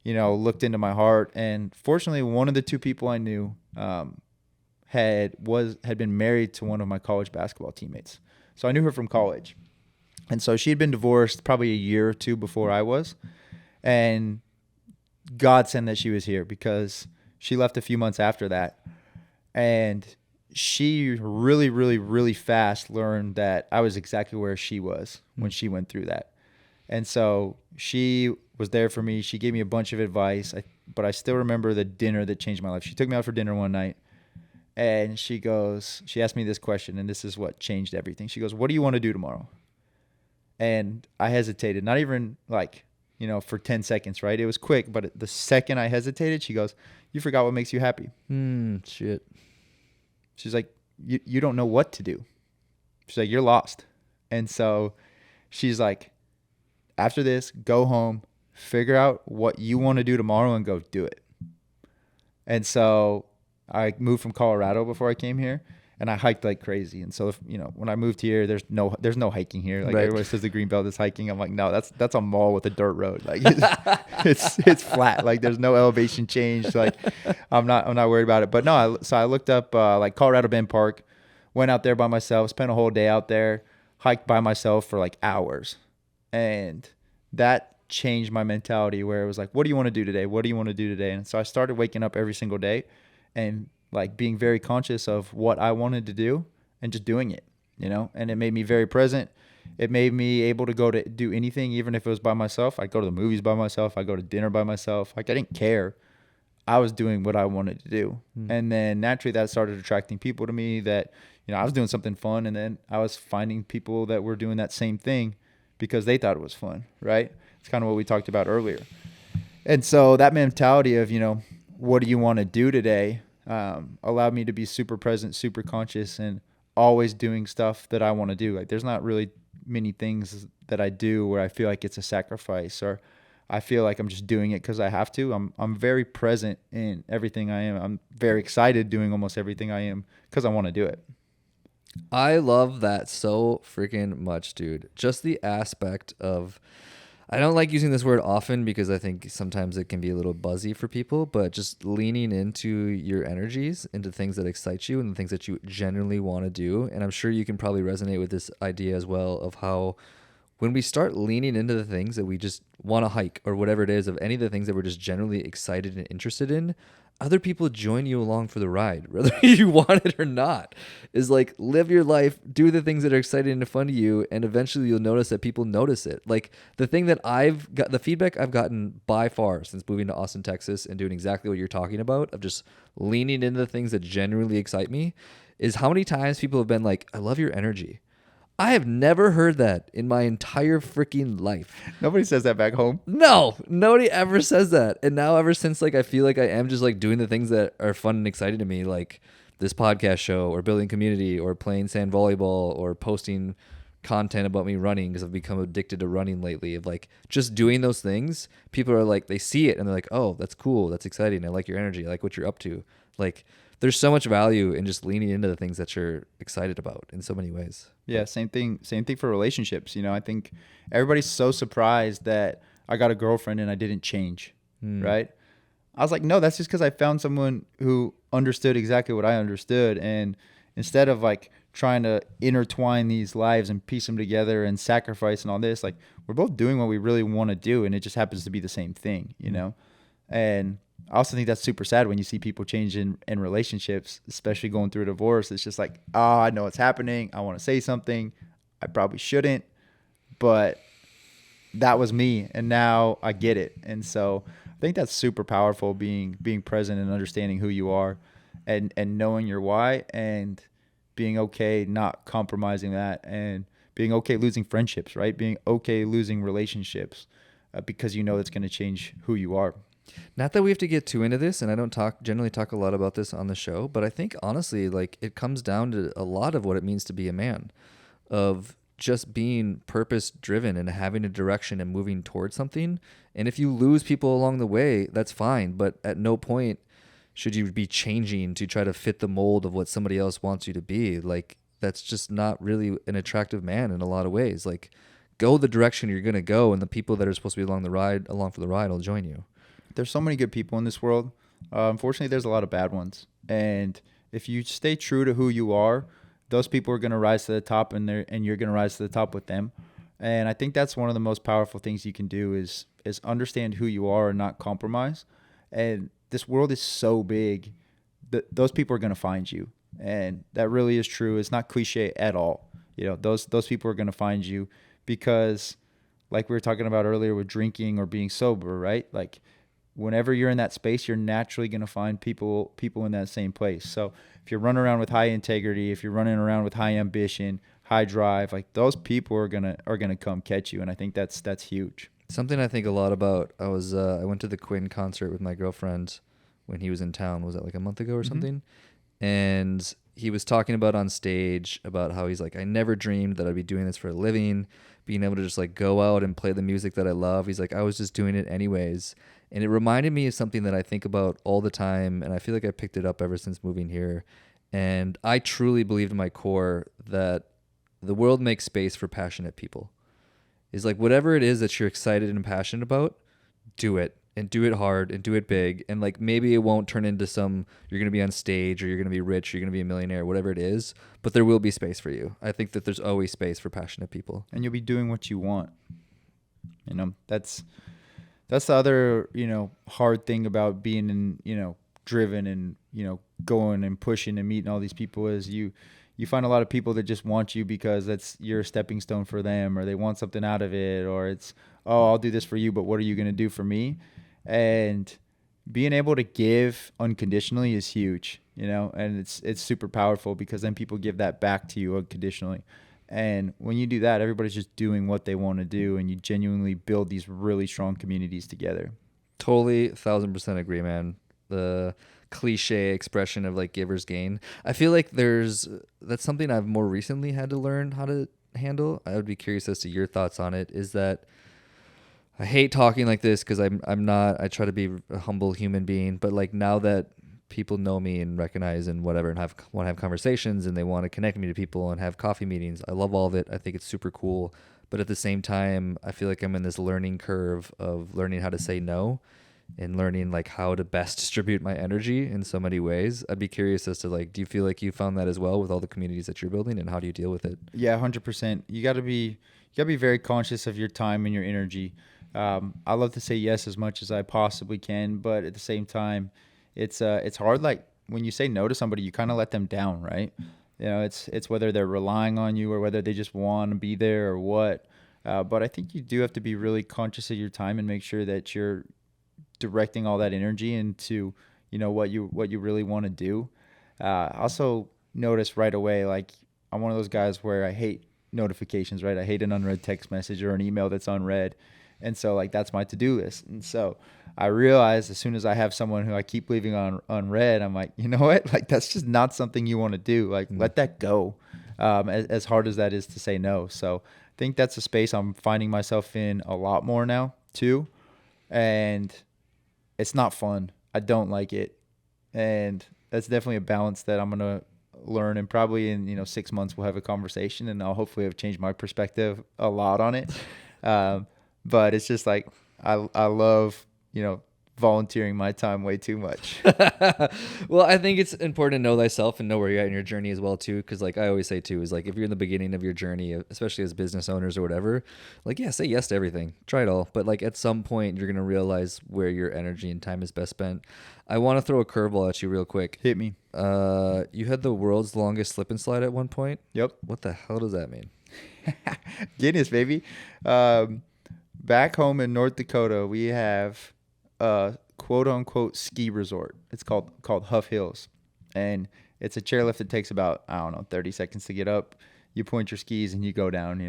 looked into my heart. And fortunately, one of the 2 people I knew had been married to one of my college basketball teammates. So I knew her from college. And so she had been divorced probably a year or 2 before I was. And God sent that she was here, because she left a few months after that. And she really, really, really fast learned that I was exactly where she was when she went through that. And so she was there for me. She gave me a bunch of advice, but I still remember the dinner that changed my life. She took me out for dinner one night, and she asked me this question, and this is what changed everything. She goes, what do you want to do tomorrow? And I hesitated, not even like, for 10 seconds, right? It was quick, but the second I hesitated, she goes, you forgot what makes you happy. Shit. She's like, you don't know what to do. She's like, you're lost. And so she's like, after this, go home, figure out what you want to do tomorrow, and go do it. And so I moved from Colorado before I came here, and I hiked like crazy. And so, when I moved here, there's no hiking here. Like, right. Everybody says the Greenbelt is hiking. I'm like, no, that's a mall with a dirt road. Like it's flat. Like, there's no elevation change. Like, I'm not worried about it. But no, so I looked up like Colorado Bend Park, went out there by myself, spent a whole day out there, hiked by myself for like hours. And that changed my mentality, where it was like, what do you want to do today? What do you want to do today? And so I started waking up every single day and like being very conscious of what I wanted to do and just doing it, and it made me very present. It made me able to go to do anything, even if it was by myself. I'd go to the movies by myself. I'd go to dinner by myself. Like, I didn't care. I was doing what I wanted to do. And then naturally that started attracting people to me that, I was doing something fun, and then I was finding people that were doing that same thing because they thought it was fun, right? It's kind of what we talked about earlier. And so that mentality of, what do you want to do today? Allowed me to be super present, super conscious, and always doing stuff that I want to do. Like, there's not really many things that I do where I feel like it's a sacrifice, or I feel like I'm just doing it because I have to. I'm very present in everything I am. I'm very excited doing almost everything I am because I want to do it. I love that so freaking much, dude. Just the aspect of, I don't like using this word often because I think sometimes it can be a little buzzy for people, but just leaning into your energies, into things that excite you and the things that you genuinely want to do. And I'm sure you can probably resonate with this idea as well of how when we start leaning into the things that we just want to hike or whatever it is, of any of the things that we're just generally excited and interested in, other people join you along for the ride, whether you want it or not. Is like, live your life, do the things that are exciting and fun to you, and eventually you'll notice that people notice it. Like the thing that I've got, the feedback I've gotten by far since moving to Austin, Texas, and doing exactly what you're talking about, of just leaning into the things that genuinely excite me, is how many times people have been like, I love your energy. I have never heard that in my entire freaking life. Nobody says that back home. No, nobody ever says that. And now ever since, like, I feel like I am just like doing the things that are fun and exciting to me, like this podcast show or building community or playing sand volleyball or posting content about me running, because I've become addicted to running lately, of like just doing those things. People are like, they see it and they're like, oh, that's cool. That's exciting. I like your energy. I like what you're up to. Like, there's so much value in just leaning into the things that you're excited about in so many ways. Yeah, same thing for relationships. I think everybody's so surprised that I got a girlfriend and I didn't change, right? I was like, no, that's just because I found someone who understood exactly what I understood. And instead of like trying to intertwine these lives and piece them together and sacrifice and all this, like, we're both doing what we really want to do, and it just happens to be the same thing, And I also think that's super sad when you see people change in relationships, especially going through a divorce. It's just like, oh, I know what's happening. I want to say something. I probably shouldn't, but that was me, and now I get it. And so I think that's super powerful, being present and understanding who you are, and knowing your why, and being okay not compromising that, and being okay losing friendships, right? Being okay losing relationships because you know it's going to change who you are. Not that we have to get too into this, and I don't generally talk a lot about this on the show, but I think honestly, like, it comes down to a lot of what it means to be a man, of just being purpose driven and having a direction and moving towards something. And if you lose people along the way, that's fine, but at no point should you be changing to try to fit the mold of what somebody else wants you to be. Like, that's just not really an attractive man in a lot of ways. Like, go the direction you're going to go, and the people that are supposed to be along for the ride will join you. There's so many good people in this world. Unfortunately, there's a lot of bad ones. And if you stay true to who you are, those people are going to rise to the top, and you're going to rise to the top with them. And I think that's one of the most powerful things you can do is understand who you are and not compromise. And this world is so big that those people are going to find you. And that really is true. It's not cliche at all. Those people are going to find you because, like we were talking about earlier with drinking or being sober, right? Like, whenever you're in that space, you're naturally going to find people in that same place. So if you're running around with high integrity, if you're running around with high ambition, high drive, like, those people are going to come catch you. And I think that's huge. Something I think a lot about. I went to the Quinn concert with my girlfriend when he was in town. Was that like a month ago or something? And he was talking about on stage about how he's like, I never dreamed that I'd be doing this for a living, being able to just like go out and play the music that I love. He's like, I was just doing it anyways. And it reminded me of something that I think about all the time, and I feel like I picked it up ever since moving here. And I truly believe in my core that the world makes space for passionate people. Is like, whatever it is that you're excited and passionate about, do it, and do it hard, and do it big. And like, maybe it won't turn into you're going to be on stage, or you're going to be rich, or you're going to be a millionaire, whatever it is, but there will be space for you. I think that there's always space for passionate people. And you'll be doing what you want. That's the other, hard thing about being driven and, going and pushing and meeting all these people is you find a lot of people that just want you because that's your stepping stone for them, or they want something out of it, or it's, oh, I'll do this for you, but what are you going to do for me? And being able to give unconditionally is huge, and it's super powerful because then people give that back to you unconditionally. And when you do that, everybody's just doing what they want to do, and you genuinely build these really strong communities together. Totally, 1,000% agree, man. The cliche expression of like givers gain. I feel like that's something I've more recently had to learn how to handle. I would be curious as to your thoughts on it. Is that I hate talking like this because I'm not. I try to be a humble human being, but like now that people know me and recognize and whatever, and want to have conversations, and they want to connect me to people and have coffee meetings, I love all of it. I think it's super cool. But at the same time, I feel like I'm in this learning curve of learning how to say no and learning like how to best distribute my energy in so many ways. I'd be curious as to like, do you feel like you found that as well with all the communities that you're building, and how do you deal with it? Yeah, 100%. You got to be very conscious of your time and your energy. I love to say yes as much as I possibly can, but at the same time, it's hard. Like when you say no to somebody, you kind of let them down, right? You know, it's whether they're relying on you or whether they just want to be there or what. But I think you do have to be really conscious of your time and make sure that you're directing all that energy into, you know, what you really want to do. Also notice right away, like I'm one of those guys where I hate notifications, right? I hate an unread text message or an email that's unread. And so like that's my to-do list. And so I realized as soon as I have someone who I keep leaving on unread, I'm like, you know what? Like that's just not something you want to do. Like let that go. As hard as that is to say no. So I think that's a space I'm finding myself in a lot more now too. And it's not fun. I don't like it. And that's definitely a balance that I'm going to learn. And probably in, 6 months we'll have a conversation and I'll hopefully have changed my perspective a lot on it. But it's just like, I love, volunteering my time way too much. Well, I think it's important to know thyself and know where you're at in your journey as well too, because like I always say too, is like if you're in the beginning of your journey, especially as business owners or whatever, like yeah, say yes to everything, try it all, but like at some point you're gonna realize where your energy and time is best spent. I want to throw a curveball at you real quick. Hit me. You had the world's longest slip and slide at one point. Yep. What the hell does that mean? Guinness, baby. Back home in North Dakota, we have a quote unquote ski resort. It's called Huff Hills. And it's a chairlift that takes about, 30 seconds to get up. You point your skis and you go down.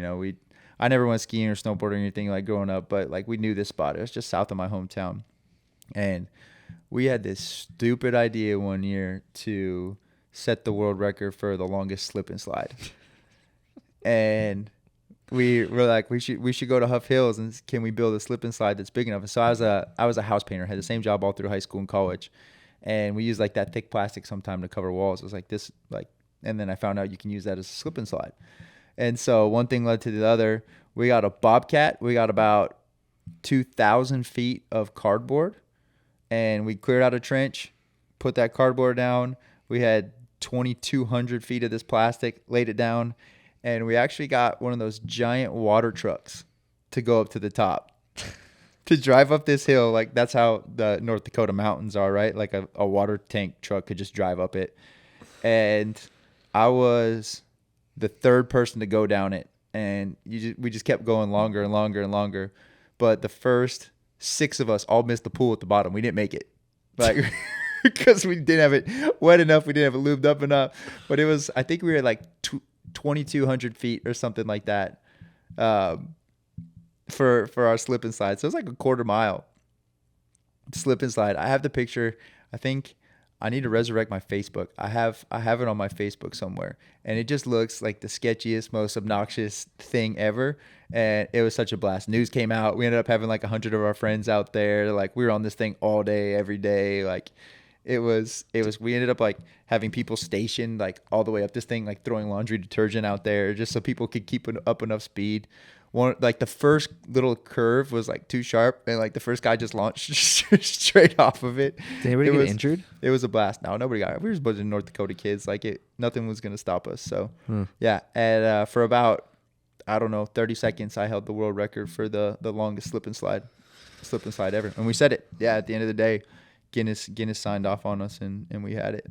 I never went skiing or snowboarding or anything like growing up, but like we knew this spot. It was just south of my hometown. And we had this stupid idea one year to set the world record for the longest slip and slide. And we were like, we should go to Huff Hills and can we build a slip and slide that's big enough? And so I was a house painter, had the same job all through high school and college, and we used like that thick plastic sometime to cover walls. It was like this, and then I found out you can use that as a slip and slide. And so one thing led to the other. We got a Bobcat. We got about 2,000 feet of cardboard, and we cleared out a trench, put that cardboard down. We had 2,200 feet of this plastic, laid it down. And we actually got one of those giant water trucks to go up to the top to drive up this hill. Like that's how the North Dakota mountains are, right? Like a water tank truck could just drive up it. And I was the third person to go down it. And we just kept going longer and longer and longer. But the first 6 of us all missed the pool at the bottom. We didn't make it. Like because we didn't have it wet enough. We didn't have it lubed up enough. But it was, I think we were like 2,200 feet or something like that for our slip and slide. So it was like a quarter mile slip and slide. I have the picture. I think I need to resurrect my Facebook. I have it on my Facebook somewhere, and it just looks like the sketchiest, most obnoxious thing ever. And it was such a blast. News came out. We ended up having like 100 of our friends out there. Like we were on this thing all day, every day. Like It was, we ended up like having people stationed like all the way up this thing, like throwing laundry detergent out there just so people could keep up enough speed. Like the first little curve was like too sharp and like the first guy just launched straight off of it. Did anybody get injured? It was a blast. No, nobody got it. We were just a bunch of North Dakota kids. Like nothing was going to stop us. So yeah. And for about, 30 seconds, I held the world record for the longest slip and slide ever. And we said it. Yeah. At the end of the day, Guinness signed off on us and we had it.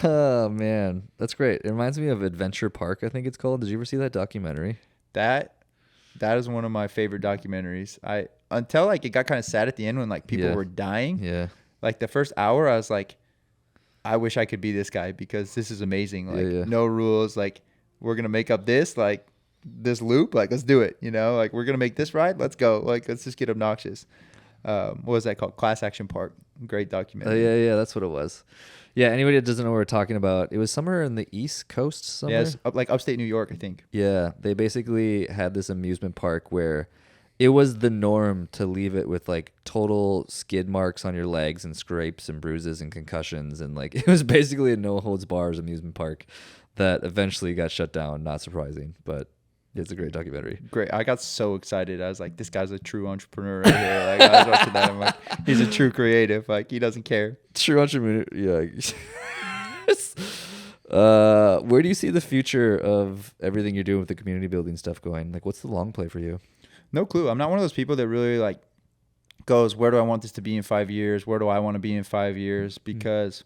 Oh man, that's great. It reminds me of Adventure Park, I think it's called. Did you ever see that documentary? That is one of my favorite documentaries. Until like it got kind of sad at the end when like people were dying. Yeah. Like the first hour I was like, I wish I could be this guy because this is amazing. Like no rules. Like we're going to make up this loop. Like let's do it. Like we're going to make this ride. Let's go. Like let's just get obnoxious. What was that called? Class Action Park. Great Oh, documentary. yeah, that's what it was. Yeah, anybody that doesn't know what we're talking about, it was somewhere in the East Coast somewhere. Yes, like upstate New York, I think. Yeah, they basically had this amusement park where it was the norm to leave it with like total skid marks on your legs and scrapes and bruises and concussions, and like it was basically a no holds bars amusement park that eventually got shut down. Not surprising, but it's a great documentary. Great. I got so excited. I was like, this guy's a true entrepreneur right here. Like, I was watching that. I'm like, he's a true creative. Like, he doesn't care. True entrepreneur. Yeah. Where do you see the future of everything you're doing with the community building stuff going? Like, what's the long play for you? No clue. I'm not one of those people that really like goes, where do I want this to be in 5 years? Where do I want to be in 5 years? Because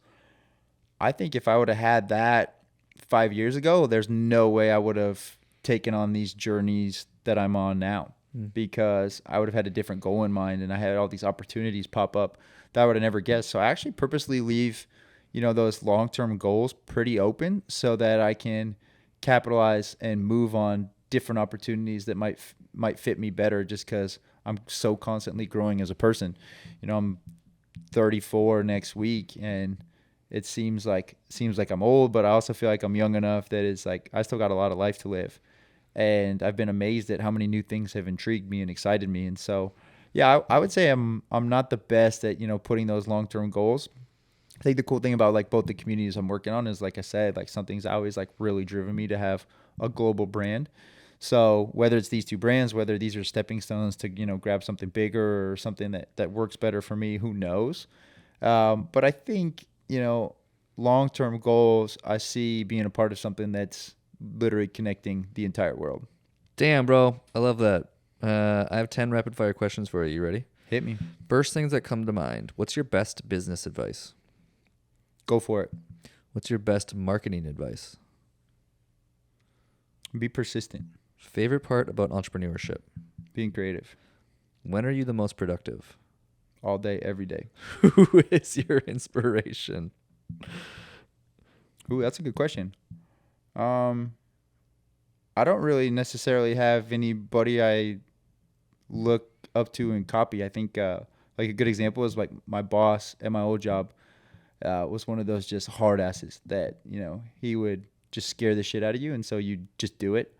I think if I would have had that 5 years ago, there's no way I would have taken on these journeys that I'm on now, because I would have had a different goal in mind, and I had all these opportunities pop up that I would have never guessed. So I actually purposely leave, those long-term goals pretty open so that I can capitalize and move on different opportunities that might fit me better, just because I'm so constantly growing as a person. I'm 34 next week, and it seems like I'm old, but I also feel like I'm young enough that it's like I still got a lot of life to live. And I've been amazed at how many new things have intrigued me and excited me. And so, yeah, I would say I'm not the best at, putting those long-term goals. I think the cool thing about like both the communities I'm working on is, like I said, like something's always like really driven me to have a global brand. So whether it's these two brands, whether these are stepping stones to, grab something bigger or something that works better for me, who knows? But I think, long-term goals, I see being a part of something that's literally connecting the entire world. Damn, bro. I love that. I have 10 rapid fire questions for you. You ready? Hit me. First things that come to mind. What's your best business advice? Go for it. What's your best marketing advice? Be persistent. Favorite part about entrepreneurship? Being creative. When are you the most productive? All day, every day. Who is your inspiration? Ooh, that's a good question. I don't really necessarily have anybody I look up to and copy. I think like a good example is like my boss at my old job was one of those just hard asses that, he would just scare the shit out of you. And so you just do it.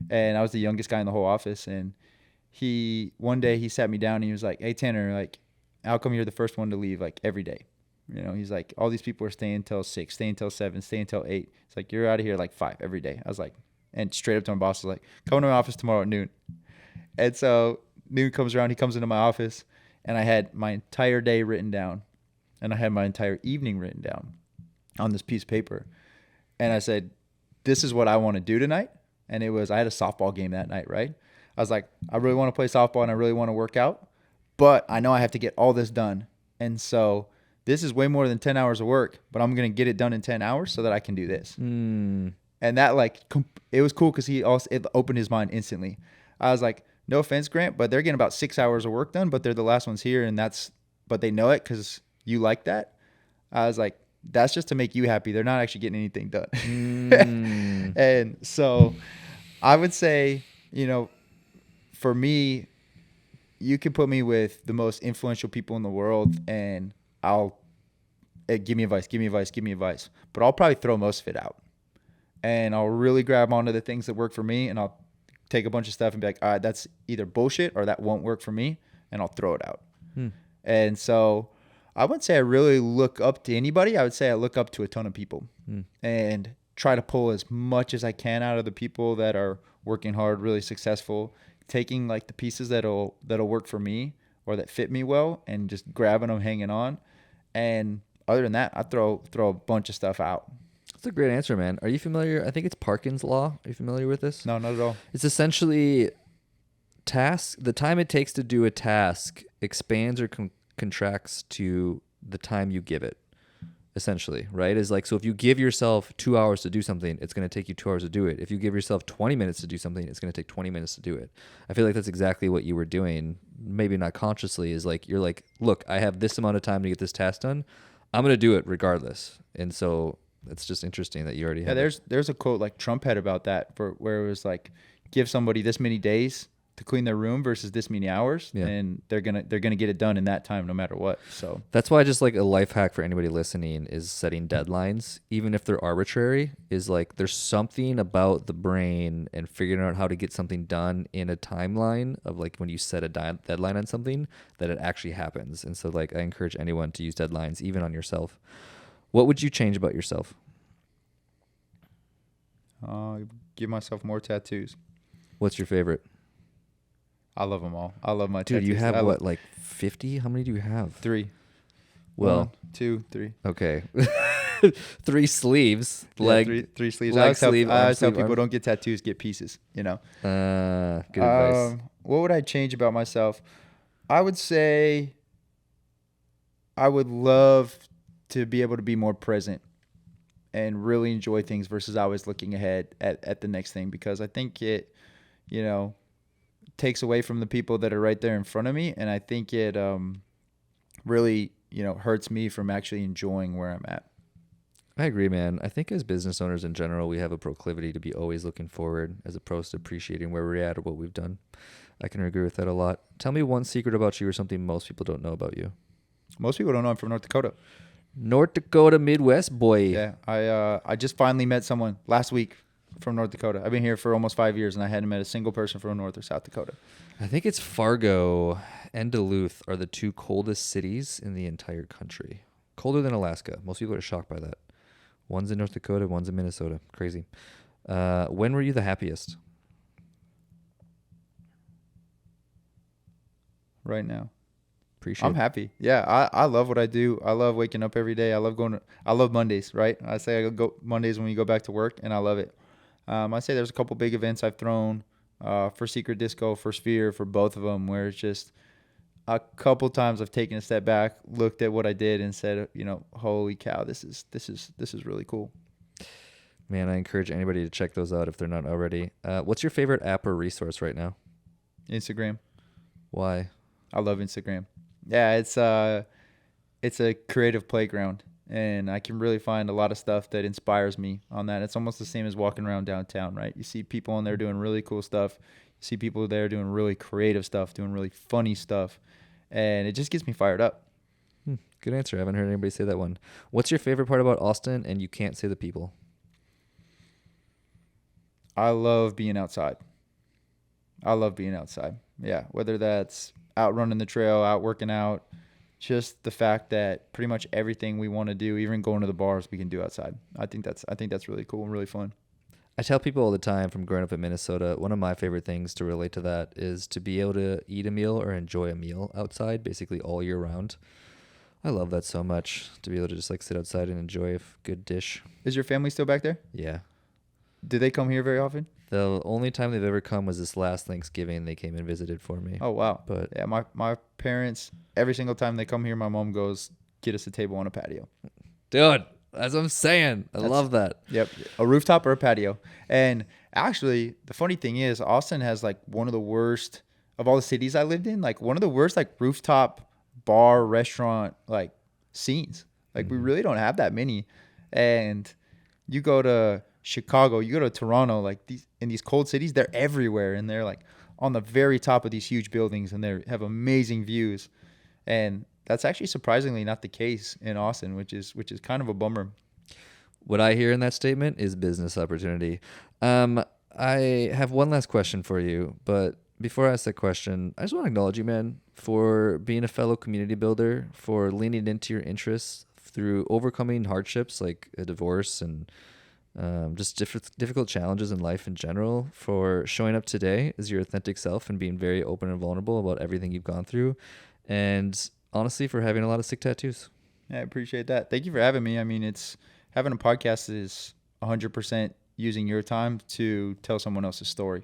And I was the youngest guy in the whole office. And one day he sat me down and he was like, "Hey, Tanner, like, how come you're the first one to leave like every day?" He's like, "All these people are staying till 6, staying till 7, staying till 8. It's like, you're out of here like 5 every day." I was like, and straight up to my boss, was like, "Come to my office tomorrow at noon." And so noon comes around, he comes into my office, and I had my entire day written down, and I had my entire evening written down on this piece of paper. And I said, "This is what I want to do tonight." And I had a softball game that night, right? I was like, I really want to play softball and I really want to work out, but I know I have to get all this done. And so this is way more than 10 hours of work, but I'm going to get it done in 10 hours so that I can do this. And that it was cool because it opened his mind instantly. I was like, no offense, Grant, but they're getting about 6 hours of work done, but they're the last ones here. But they know it because you like that. I was like, that's just to make you happy. They're not actually getting anything done. And so I would say, for me, you can put me with the most influential people in the world and give me advice. But I'll probably throw most of it out. And I'll really grab onto the things that work for me, and I'll take a bunch of stuff and be like, all right, that's either bullshit or that won't work for me, and I'll throw it out. And so I wouldn't say I really look up to anybody. I would say I look up to a ton of people and try to pull as much as I can out of the people that are working hard, really successful, taking like the pieces that'll work for me or that fit me well, and just grabbing them, hanging on. And other than that, I throw a bunch of stuff out. That's a great answer, man. Are you familiar? I think it's Parkin's Law. Are you familiar with this? No, not at all. It's essentially the time it takes to do a task expands or contracts to the time you give it, essentially, right? Is like, so if you give yourself 2 hours to do something, it's going to take you 2 hours to do it. If you give yourself 20 minutes to do something, it's going to take 20 minutes to do it. I feel like that's exactly what you were doing, maybe not consciously, is like, you're like, look, I have this amount of time to get this task done. I'm going to do it regardless. And so it's just interesting that you already have there's a quote like Trump had about that, where it was like, give somebody this many days to clean their room versus this many hours, Yeah. and they're gonna get it done in that time no matter what. So That's why just like a life hack for anybody listening is setting deadlines, even if they're arbitrary, is like there's something about the brain and figuring out how to get something done in a timeline of like when you set a deadline on something that it actually happens. And so like I encourage anyone to use deadlines, even on yourself. What would you change about yourself? give myself more tattoos. What's your favorite? I love them all. I love my Dude, tattoos. you have what, like 50? How many do you have? 3. Well, 1, 2, 3. okay. 3 sleeves, Yeah, leg, three sleeves. leg I always sleeve, tell, I arm always tell sleeve, people arm- don't get tattoos, get pieces. You know. Good advice. What would I change about myself? I would say I would love to be able to be more present and really enjoy things versus always looking ahead at the next thing, because I think it, you know, takes away from the people that are right there in front of me. And I think it really, hurts me from actually enjoying where I'm at. I agree, man. I think as business owners in general, we have a proclivity to be always looking forward as opposed to appreciating where we're at or what we've done. I can agree with that a lot. Tell me one secret about you or something most people don't know about you. Most people don't know I'm from North Dakota. North Dakota Midwest boy. Yeah, I just finally met someone last week from North Dakota. I've been here for almost 5 years, and I hadn't met a single person from North or South Dakota. I think it's Fargo and Duluth are the 2 coldest cities in the entire country. Colder than Alaska. Most people are shocked by that. One's in North Dakota, one's in Minnesota. Crazy. When were you the happiest? Right now. Appreciate I'm happy. Yeah, I love what I do. I love waking up every day. I love Mondays, right? I say I go Mondays when we go back to work, and I love it. I say there's a couple big events I've thrown for Secret Disco, for Sphere, for both of them, where it's just a couple times I've taken a step back, looked at what I did, and said, holy cow, this is really cool. Man, I encourage anybody to check those out if they're not already. What's your favorite app or resource right now? Instagram. Why? I love Instagram. Yeah, it's a creative playground, and I can really find a lot of stuff that inspires me on that. It's almost the same as walking around downtown, right? You see people on there doing really cool stuff. You see people there doing really creative stuff, doing really funny stuff, and it just gets me fired up. Good answer. I haven't heard anybody say that one. What's your favorite part about Austin, and you can't say the people? I love being outside. Yeah, whether that's out running the trail, out working out, just the fact that pretty much everything we want to do, even going to the bars, we can do outside. I think that's really cool and really fun. I tell people all the time from growing up in Minnesota, one of my favorite things to relate to that is to be able to eat a meal or enjoy a meal outside basically all year round. I love that so much, to be able to just like sit outside and enjoy a good dish. Is your family still back there? Yeah. Do they come here very often? The only time they've ever come was this last Thanksgiving. They came and visited for me. Oh, wow. But yeah, my parents, every single time they come here, my mom goes, get us a table on a patio. dude, that's what I'm saying. I love that. Yep. A rooftop or a patio. And actually, the funny thing is, Austin has like one of the worst of all the cities I lived in, like one of the worst like rooftop bar restaurant like scenes. Like we really don't have that many. And you go to Chicago, you go to Toronto, like in these cold cities, they're everywhere, and they're like on the very top of these huge buildings, and they have amazing views. And that's actually surprisingly not the case in Austin, which is kind of a bummer. What I hear in that statement is business opportunity. I have one last question for you, but before I ask that question, I just want to acknowledge you, man, for being a fellow community builder, for leaning into your interests through overcoming hardships like a divorce and just difficult challenges in life in general, for showing up today as your authentic self and being very open and vulnerable about everything you've gone through, and honestly for having a lot of sick tattoos. Yeah, I appreciate that. Thank you for having me. I mean, having a podcast is 100% using your time to tell someone else's story,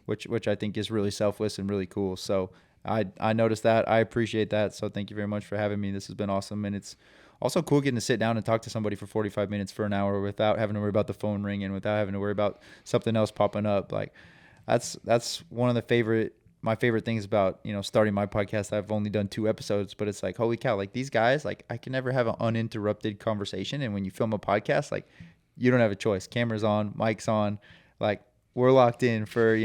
which I think is really selfless and really cool. So I noticed that. I appreciate that. So thank you very much for having me. This has been awesome, and it's also cool getting to sit down and talk to somebody for 45 minutes for an hour without having to worry about the phone ringing, without having to worry about something else popping up. Like that's one of my favorite things about, starting my podcast. I've only done 2 episodes, but it's like, holy cow, like these guys, like I can never have an uninterrupted conversation. And when you film a podcast, like you don't have a choice. Camera's on, mic's on, like we're locked in for,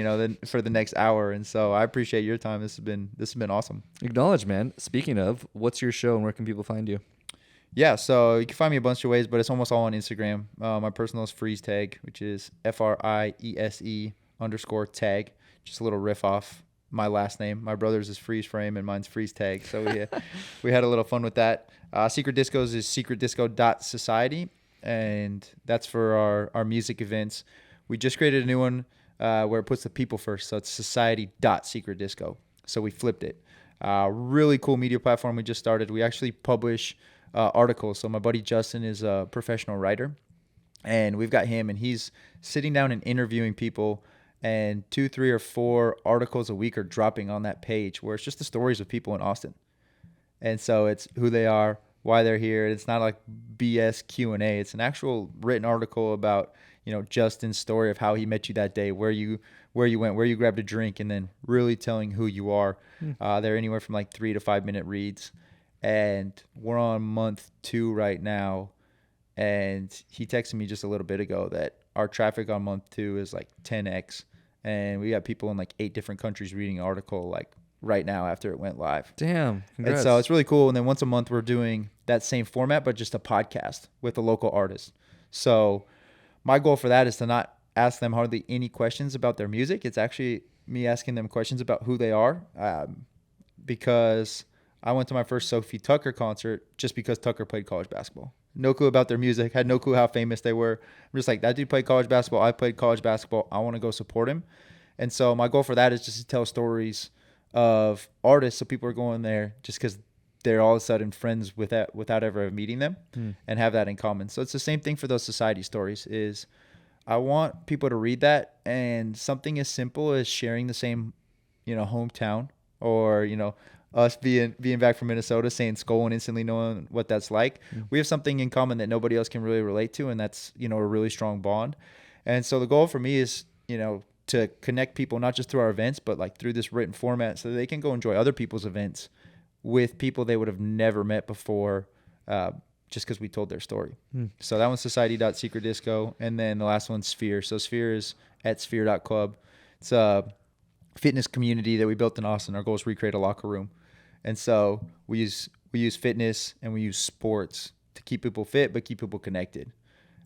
for the next hour. And so I appreciate your time. This has been awesome. Acknowledge, man. Speaking of, what's your show and where can people find you? Yeah, so you can find me a bunch of ways, but it's almost all on Instagram. My personal is Friese Tag, which is FRIESE_tag. Just a little riff off my last name. My brother's is Freeze Frame and mine's Friese Tag. So we had a little fun with that. Secret Discos is secretdisco.society, and that's for our music events. We just created a new one where it puts the people first. So it's society.secretdisco. So we flipped it. Really cool media platform we just started. We actually publish articles. So my buddy Justin is a professional writer, and we've got him, and he's sitting down and interviewing people, and 2, 3, or 4 articles a week are dropping on that page where it's just the stories of people in Austin. And so it's who they are, why they're here. It's not like BS Q&A. It's an actual written article about, Justin's story of how he met you that day, where you went, where you grabbed a drink, and then really telling who you are. They're anywhere from like 3 to 5 minute reads. And we're on month 2 right now. And he texted me just a little bit ago that our traffic on month 2 is like 10x. And we got people in like 8 different countries reading an article like right now after it went live. Damn. Congrats. And so it's really cool. And then once a month we're doing that same format, but just a podcast with a local artist. So my goal for that is to not ask them hardly any questions about their music. It's actually me asking them questions about who they are. Because I went to my first Sophie Tucker concert just because Tucker played college basketball. No clue about their music. Had no clue how famous they were. I'm just like, that dude played college basketball. I played college basketball. I want to go support him. And so my goal for that is just to tell stories of artists. So people are going there just because they're all of a sudden friends without ever meeting them and have that in common. So it's the same thing for those society stories is I want people to read that, and something as simple as sharing the same, hometown, or, us being back from Minnesota, saying Skull and instantly knowing what that's like. We have something in common that nobody else can really relate to, and that's, a really strong bond. And so the goal for me is, to connect people not just through our events, but like through this written format so that they can go enjoy other people's events with people they would have never met before just because we told their story. So that one's society.secretdisco, and then the last one's Sphere. So Sphere is at sphere.club. It's a fitness community that we built in Austin. Our goal is to recreate a locker room. And so we use fitness and we use sports to keep people fit but keep people connected.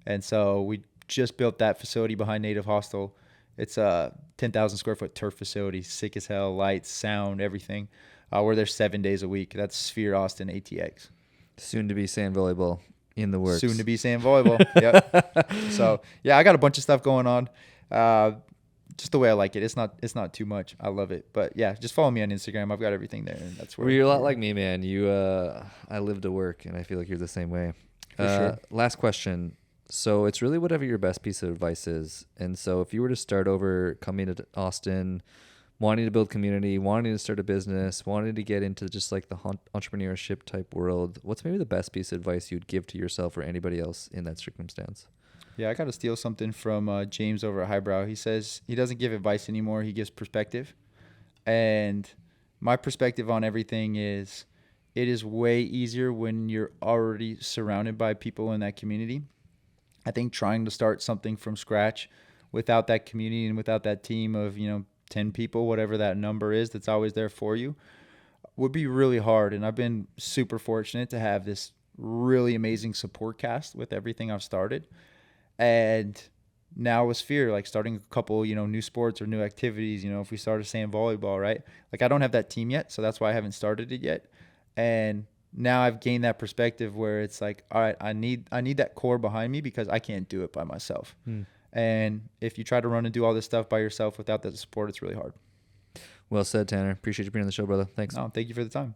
And so we just built that facility behind Native Hostel. It's a 10,000 square foot turf facility, sick as hell, lights, sound, everything. We're there 7 days a week. That's Sphere Austin ATX. Soon to be sand volleyball in the works. Soon to be sand volleyball. Yep. So yeah, I got a bunch of stuff going on. Just the way I like it. It's not too much. I love it. But yeah, just follow me on Instagram. I've got everything there, and that's where you're a lot like me, man. You I live to work, and I feel like you're the same way. For sure. Last question. So it's really whatever your best piece of advice is. And so if you were to start over, coming to Austin, wanting to build community, wanting to start a business, wanting to get into just like the entrepreneurship type world, what's maybe the best piece of advice you'd give to yourself or anybody else in that circumstance? Yeah, I got to steal something from James over at Highbrow. He says he doesn't give advice anymore. He gives perspective. And my perspective on everything is it is way easier when you're already surrounded by people in that community. I think trying to start something from scratch without that community and without that team of, 10 people, whatever that number is that's always there for you, would be really hard. And I've been super fortunate to have this really amazing support cast with everything I've started. And now with Sphere, like starting a couple, new sports or new activities, if we start a sand volleyball, right? Like I don't have that team yet, so that's why I haven't started it yet. And now I've gained that perspective where it's like, all right, I need that core behind me because I can't do it by myself. And if you try to run and do all this stuff by yourself without that support, it's really hard. Well said, Tanner. Appreciate you being on the show, brother. Thanks. No, thank you for the time.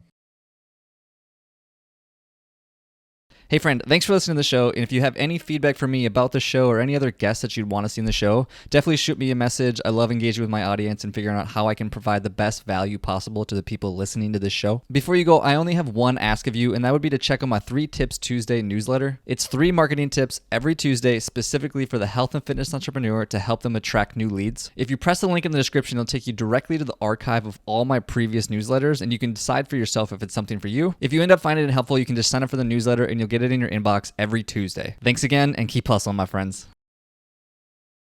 Hey friend, thanks for listening to the show. And if you have any feedback for me about the show or any other guests that you'd want to see in the show, definitely shoot me a message. I love engaging with my audience and figuring out how I can provide the best value possible to the people listening to this show. Before you go, I only have one ask of you, and that would be to check out my 3 Tips Tuesday newsletter. It's 3 marketing tips every Tuesday specifically for the health and fitness entrepreneur to help them attract new leads. If you press the link in the description, it'll take you directly to the archive of all my previous newsletters, and you can decide for yourself if it's something for you. If you end up finding it helpful, you can just sign up for the newsletter and you'll get it in your inbox every Tuesday. Thanks again, and keep hustling, my friends.